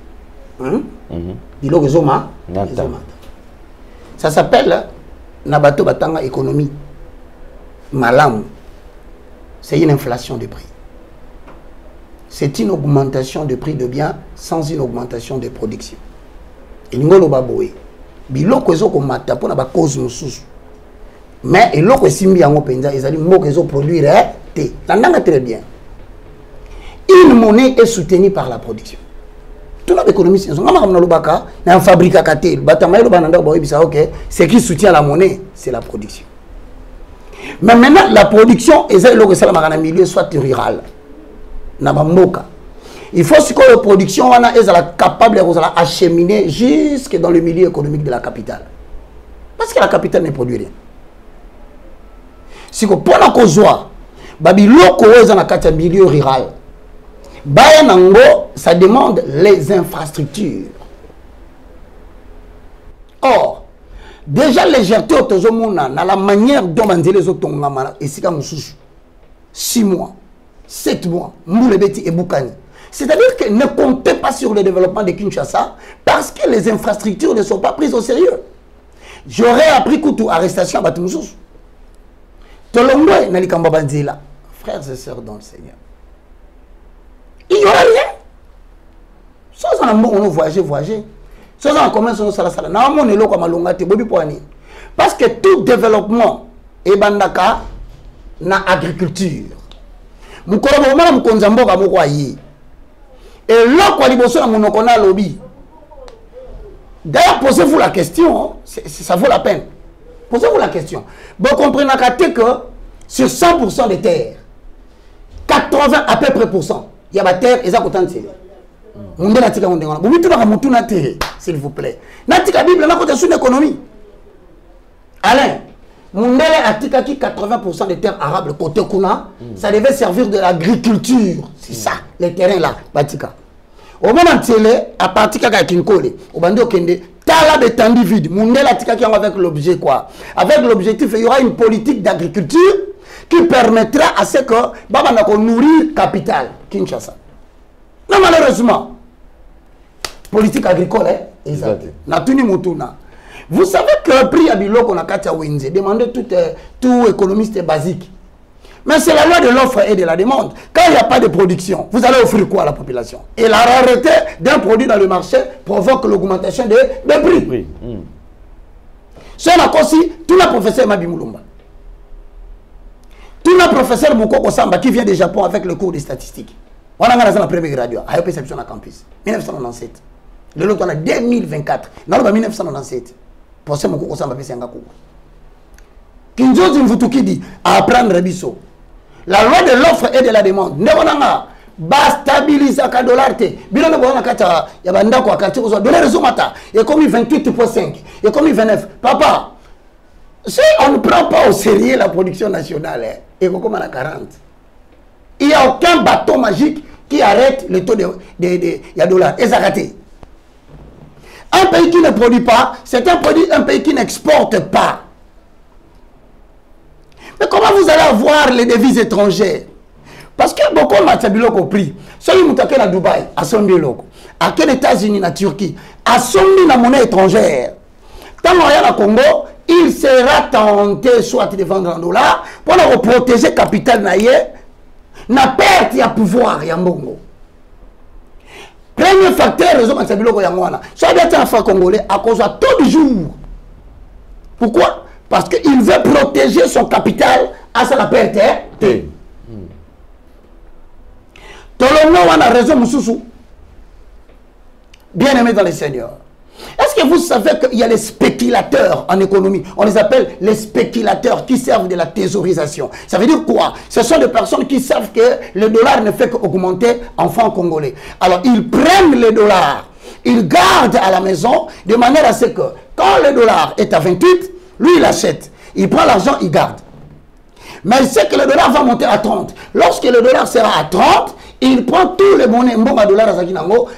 Ça s'appelle Nabato Batanga économie. Malam. C'est une inflation des prix. C'est une augmentation de prix de biens sans une augmentation de production. Et nous avons dit biloko ezoko mata pona ba cause mususu. Mais eloko esimbi yango penza ezali moko ezo produire té. Landanga très bien. Une monnaie est soutenue par la production. Tout l'économie, c'est un fabricateur. Ce qui soutient la monnaie, c'est la production. Mais maintenant, la production, est milieu soit rural. Il faut que la production soit capable d'acheminer jusque dans le milieu économique de la capitale. Parce que la capitale ne produit rien. Si vous prenez la joie, le milieu rural, ça demande les infrastructures. Or, déjà légèreté dans la manière dont on dit les autres, ici, 6 mois, 7 mois, et Boukani. C'est-à-dire que ne comptez pas sur le développement de Kinshasa parce que les infrastructures ne sont pas prises au sérieux. J'aurais appris Koutou, arrestation à Batumsous. Tolongwe, Nalikamba Banzila. Frères et sœurs dans le Seigneur. Il n'y aura rien. Sans un mot, on voyager. Sans un commerce, on sala. Normalement, on est là comme Alongate, Bobi Poani. Parce que tout développement est bandaka na agriculture. Moukolomona Moukonzambo Kamokwayi. Et là, quand il y a un lobby, d'ailleurs, posez-vous la question, ça vaut la peine. Posez-vous la question. Vous comprenez que sur 100% des terres, 80 à peu près %, il y a des terres et ça coûte un tiers. S'il vous plaît. La Bible, c'est une économie. Alain, Mundele a dit que 80% des terres arables côté Kuna, ça devait servir de l'agriculture. C'est ça, les terrains là, Batika. Au moment où à partir de Kinkole, au Bando Kende, Tala de Tandi vide, Mundele a dit avec l'objet quoi? Avec l'objectif, il y aura une politique d'agriculture qui permettra à ce que Baba n'a nourrir capital, Kinshasa. Non, malheureusement, politique agricole, exact. Vous savez que le prix à Bilo qu'on a Katia Wenze, demandez tout économiste basique. Mais c'est la loi de l'offre et de la demande. Quand il n'y a pas de production, vous allez offrir quoi à la population? Et la rareté d'un produit dans le marché provoque l'augmentation des prix. Oui. C'est aussi tout le professeur Mabi Moulumba. Tout le professeur Moukoko Samba qui vient du Japon avec le cours de statistiques. On a la première graduation à perception à campus. 1997. Le lot on a 2024. Dans le 1997. Pour ça, Moukoko Samba fait un cours. Kinzo Zimvutuki dit à apprendre Bisso. La loi de l'offre et de la demande. Ne bonanga ba stabiliser ka dollar te. Bilo ne bonanga kata ya banda ko akati ko dollar rezumata. Et comme 28.5 et comme 29. Papa, si on ne prend pas au sérieux la production nationale et comme à 40. Il n'y a aucun bâton magique qui arrête le taux de dollars. Et ça raté. Un pays qui ne produit pas, c'est un pays qui n'exporte pas. Mais comment vous allez avoir les devises étrangères? Parce que beaucoup de gens ont pris. Si vous êtes à Dubaï, à 100 000 à quels États-Unis, à Turquie, à 100 000 la monnaie étrangère. Tant qu'on est au Congo, il sera tenté soit de vendre en dollars pour protéger le capital naïe. Na perte ya pouvoir ya mbongo. Premier facteur raison de biloko ya ngwana. Soit bien un frère congolais à cause de tout du jour. Pourquoi? Parce qu'il veut protéger son capital à sa perte. Tolongo wana raison mususu. Bien aimé dans les seigneurs. Est-ce que vous savez qu'il y a les spéculateurs en économie? On les appelle les spéculateurs qui servent de la thésaurisation. Ça veut dire quoi? Ce sont des personnes qui savent que le dollar ne fait qu'augmenter en francs congolais. Alors ils prennent le dollar, ils gardent à la maison de manière à ce que quand le dollar est à 28, lui il achète. Il prend l'argent, il garde. Mais il sait que le dollar va monter à 30. Lorsque le dollar sera à 30, il prend tous les monnaies à dollars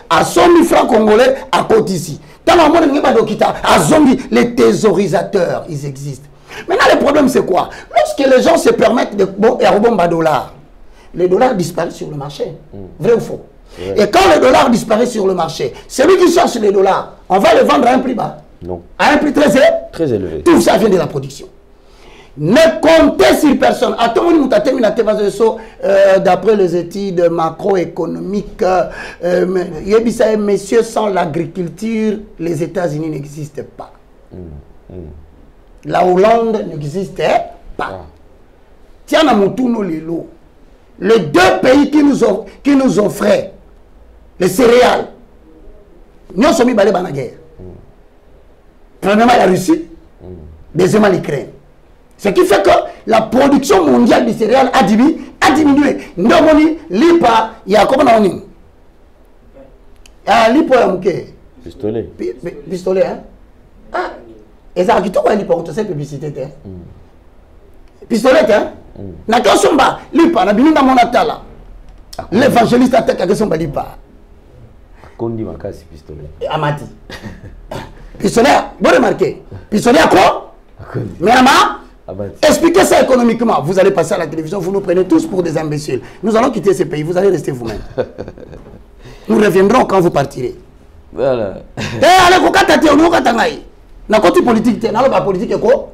à 100 000 francs congolais à côté ici. Les thésaurisateurs, ils existent. Maintenant, le problème, c'est quoi? Lorsque les gens se permettent de rebomber dollars, les dollars disparaissent sur le marché. Vrai ou faux? Et quand le dollar disparaît sur le marché, celui qui cherche les dollars, on va le vendre à un prix bas? Non. À un prix très élevé. Tout ça vient de la production. Ne comptez sur personne. D'après les études macroéconomiques, messieurs, sans l'agriculture, les États-Unis n'existent pas. La Hollande n'existait pas. Tiens, les deux pays qui nous offraient les céréales, Nous sommes mis dans la guerre. Premièrement, la Russie. Deuxièmement, l'Ukraine. Ce qui fait que la production mondiale des céréales a diminué. Ndamoni, l'IPA, il y a comment on dit? Ah, l'IPA, il y a mouké. Pistolet. Pistolet, hein? Ah, et ça, qui t'envoie l'IPA, on te sait publicité, hein? Pistolet, hein? Na kwa somba, l'IPA, na bini na monatala. L'évangéliste attaque à son l'IPA. Kondi makasi pistolet. Amati. Pistolet, vous remarquez? Pistolet à quoi? Mais Ama, expliquez ça économiquement. Vous allez passer à la télévision, vous nous prenez tous pour des imbéciles. Nous allons quitter ce pays, vous allez rester vous-même. Nous reviendrons quand vous partirez. Voilà. Eh, allez, vous katati, on nous katangaï. Na côté politique, na la politique est quoi?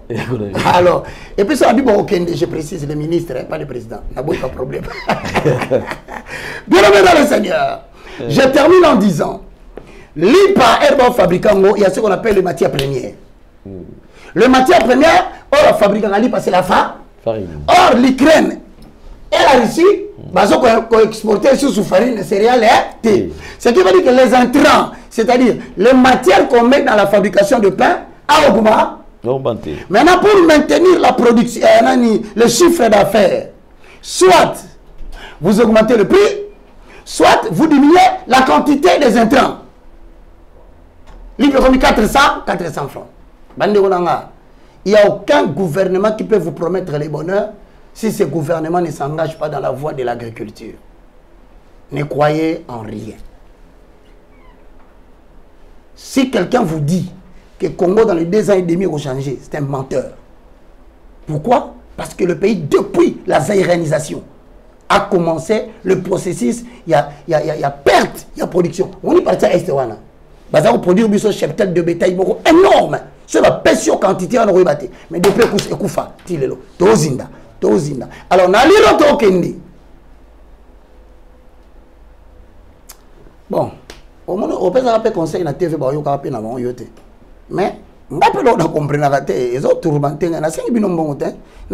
Alors, et puis ça a dit bon, je précise, le ministre, pas le président. N'a pas de problème. Bien dans le Seigneur. Je termine en disant, l'IPA herbe fabricant, il y a ce qu'on appelle les matières premières. Les matières premières, or la fabrique en l'IPA, c'est la farine. Or l'Ukraine et la Russie, ils ont exporté sous farine, céréales et thé. Ce qui veut dire que les intrants, c'est-à-dire les matières qu'on met dans la fabrication de pain, à augmenter. Maintenant, pour maintenir la production, le chiffre d'affaires, soit vous augmentez le prix, soit vous diminuez la quantité des intrants. L'IPA a 400 francs. Il n'y a aucun gouvernement qui peut vous promettre les bonheurs si ce gouvernement ne s'engage pas dans la voie de l'agriculture. Ne croyez en rien. Si quelqu'un vous dit que le Congo dans les 2 ans et demi a changé, c'est un menteur. Pourquoi? Parce que le pays, depuis la zaïranisation, a commencé le processus, il y a perte, il y a production. On est parti à Estewana. On produit un cheptel de bétail énorme. C'est la pression quantité en rebatté. Mais depuis que c'est Koufa, Tilelo, Tozinda. Alors, on a l'île Kendi. Bon, on peut faire un conseil na TV, mais on peut comprendre les autres tourmentés. On a 5 binômes, on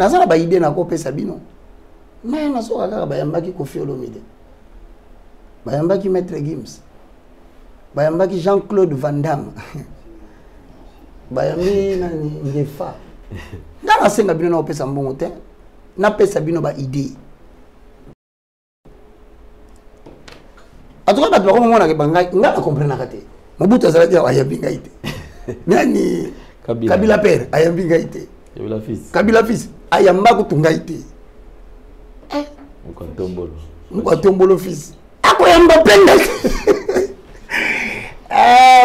a une idée na copé Sabino. Mais on a un qui Kofi Olomide. On a un Maître Gims. On a Jean-Claude Van Damme. Bayami na ngefa ngana senga bino na opesa mbongo te na pesa bino ba idée atuka bato ko mona ke banga ngana comprendre kate Mobutu azalaki ayambi ngai te nani Kabila père ayambi ngai te Kabila fils ayamba ko tungai te Mukotombolo fils akoyamba penda.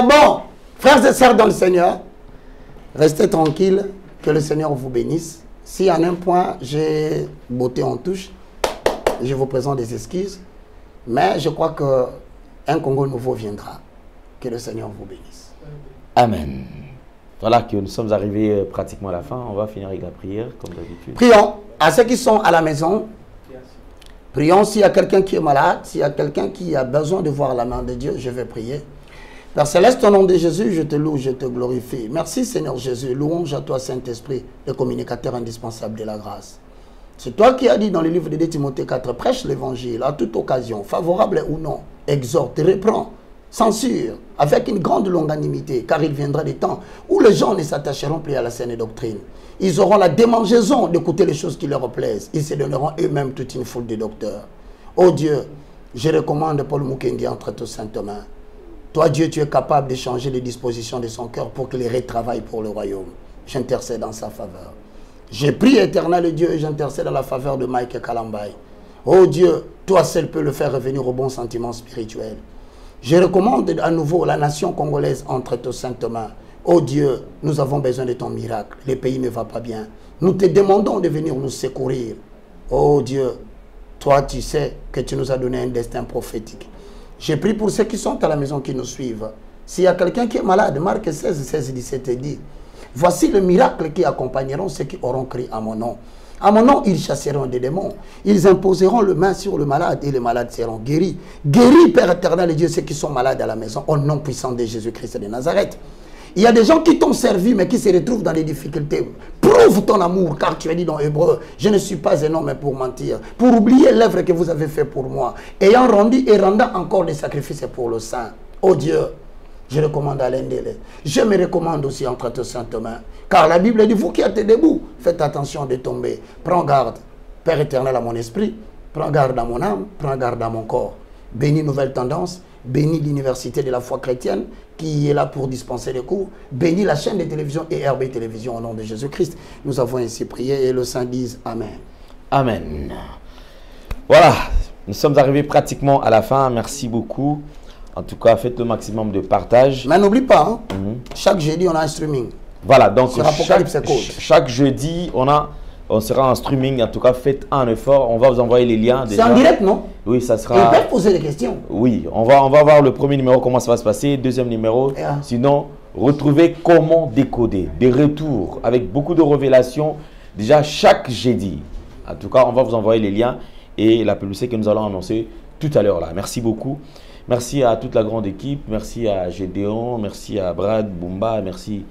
Bon, frères et sœurs dans le Seigneur, restez tranquilles, que le Seigneur vous bénisse. Si en un point j'ai botté en touche, je vous présente des excuses. Mais je crois qu'un Congo nouveau viendra. Que le Seigneur vous bénisse. Amen. Voilà que nous sommes arrivés pratiquement à la fin. On va finir avec la prière, comme d'habitude. Prions à ceux qui sont à la maison. Prions s'il y a quelqu'un qui est malade, s'il y a quelqu'un qui a besoin de voir la main de Dieu, je vais prier. Père Céleste, au nom de Jésus, je te loue, je te glorifie. Merci Seigneur Jésus, louange à toi Saint-Esprit, le communicateur indispensable de la grâce. C'est toi qui as dit dans le livre de 2 Timothée 4, prêche l'évangile à toute occasion, favorable ou non, exhorte, reprend, censure, avec une grande longanimité, car il viendra des temps où les gens ne s'attacheront plus à la saine doctrine. Ils auront la démangeaison d'écouter les choses qui leur plaisent. Ils se donneront eux-mêmes toute une foule de docteurs. Oh Dieu, je recommande Paul Mukendi entre tes saintes mains. Toi, Dieu, tu es capable de changer les dispositions de son cœur pour qu'il retravaille pour le royaume. J'intercède en sa faveur. J'ai pris éternel Dieu et j'intercède à la faveur de Mike Kalambay. Oh Dieu, toi seul peux le faire revenir au bon sentiment spirituel. Je recommande à nouveau la nation congolaise entre tes saintes mains. Oh Dieu, nous avons besoin de ton miracle. Le pays ne va pas bien. Nous te demandons de venir nous secourir. Oh Dieu, toi tu sais que tu nous as donné un destin prophétique. J'ai prié pour ceux qui sont à la maison qui nous suivent. S'il y a quelqu'un qui est malade, Marc 16, 16, 17 dit, voici le miracle qui accompagneront ceux qui auront crié à mon nom. À mon nom, ils chasseront des démons. Ils imposeront le main sur le malade et les malades seront guéris. Guéris, Père éternel et Dieu, ceux qui sont malades à la maison, au nom puissant de Jésus-Christ de Nazareth. Il y a des gens qui t'ont servi, mais qui se retrouvent dans des difficultés. Prouve ton amour, car tu as dit dans Hébreu, je ne suis pas un homme pour mentir, pour oublier l'œuvre que vous avez fait pour moi, ayant rendu et rendant encore des sacrifices pour le saint. Oh Dieu, Je recommande Alain Dele. Je me recommande aussi entre tes saintes mains. Car la Bible dit, vous qui êtes debout, faites attention de tomber. Prends garde, Père éternel, à mon esprit. Prends garde à mon âme, prends garde à mon corps. Bénis Nouvelle Tendance, bénis l'Université de la foi chrétienne qui est là pour dispenser les cours. Bénis la chaîne de télévision ERB Télévision au nom de Jésus-Christ. Nous avons ainsi prié et le Saint dise Amen. Amen. Voilà, nous sommes arrivés pratiquement à la fin. Merci beaucoup. En tout cas, faites le maximum de partage. Mais n'oublie pas, hein, chaque jeudi, on a un streaming. Voilà, donc chaque jeudi, on sera en streaming. En tout cas, faites un effort. On va vous envoyer les liens. C'est en direct, non? Oui, ça sera... Ils peuvent poser des questions. Oui, on va voir le premier numéro, comment ça va se passer. Deuxième numéro. Yeah. Sinon, retrouvez comment décoder. Des retours avec beaucoup de révélations. Déjà, chaque jeudi. En tout cas, on va vous envoyer les liens et la publicité que nous allons annoncer tout à l'heure là. Merci beaucoup. Merci à toute la grande équipe. Merci à Gédéon. Merci à Brad Bumba. Merci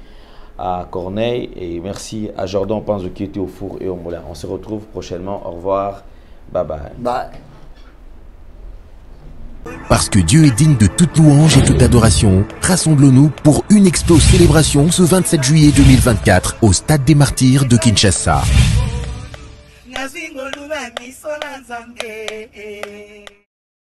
à Corneille. Et merci à Jordan Panzo qui était au four et au moulin. On se retrouve prochainement. Au revoir. Bye bye. Bye. Parce que Dieu est digne de toute louange et toute adoration, rassemblons-nous pour une explose célébration ce 27 juillet 2024 au Stade des Martyrs de Kinshasa.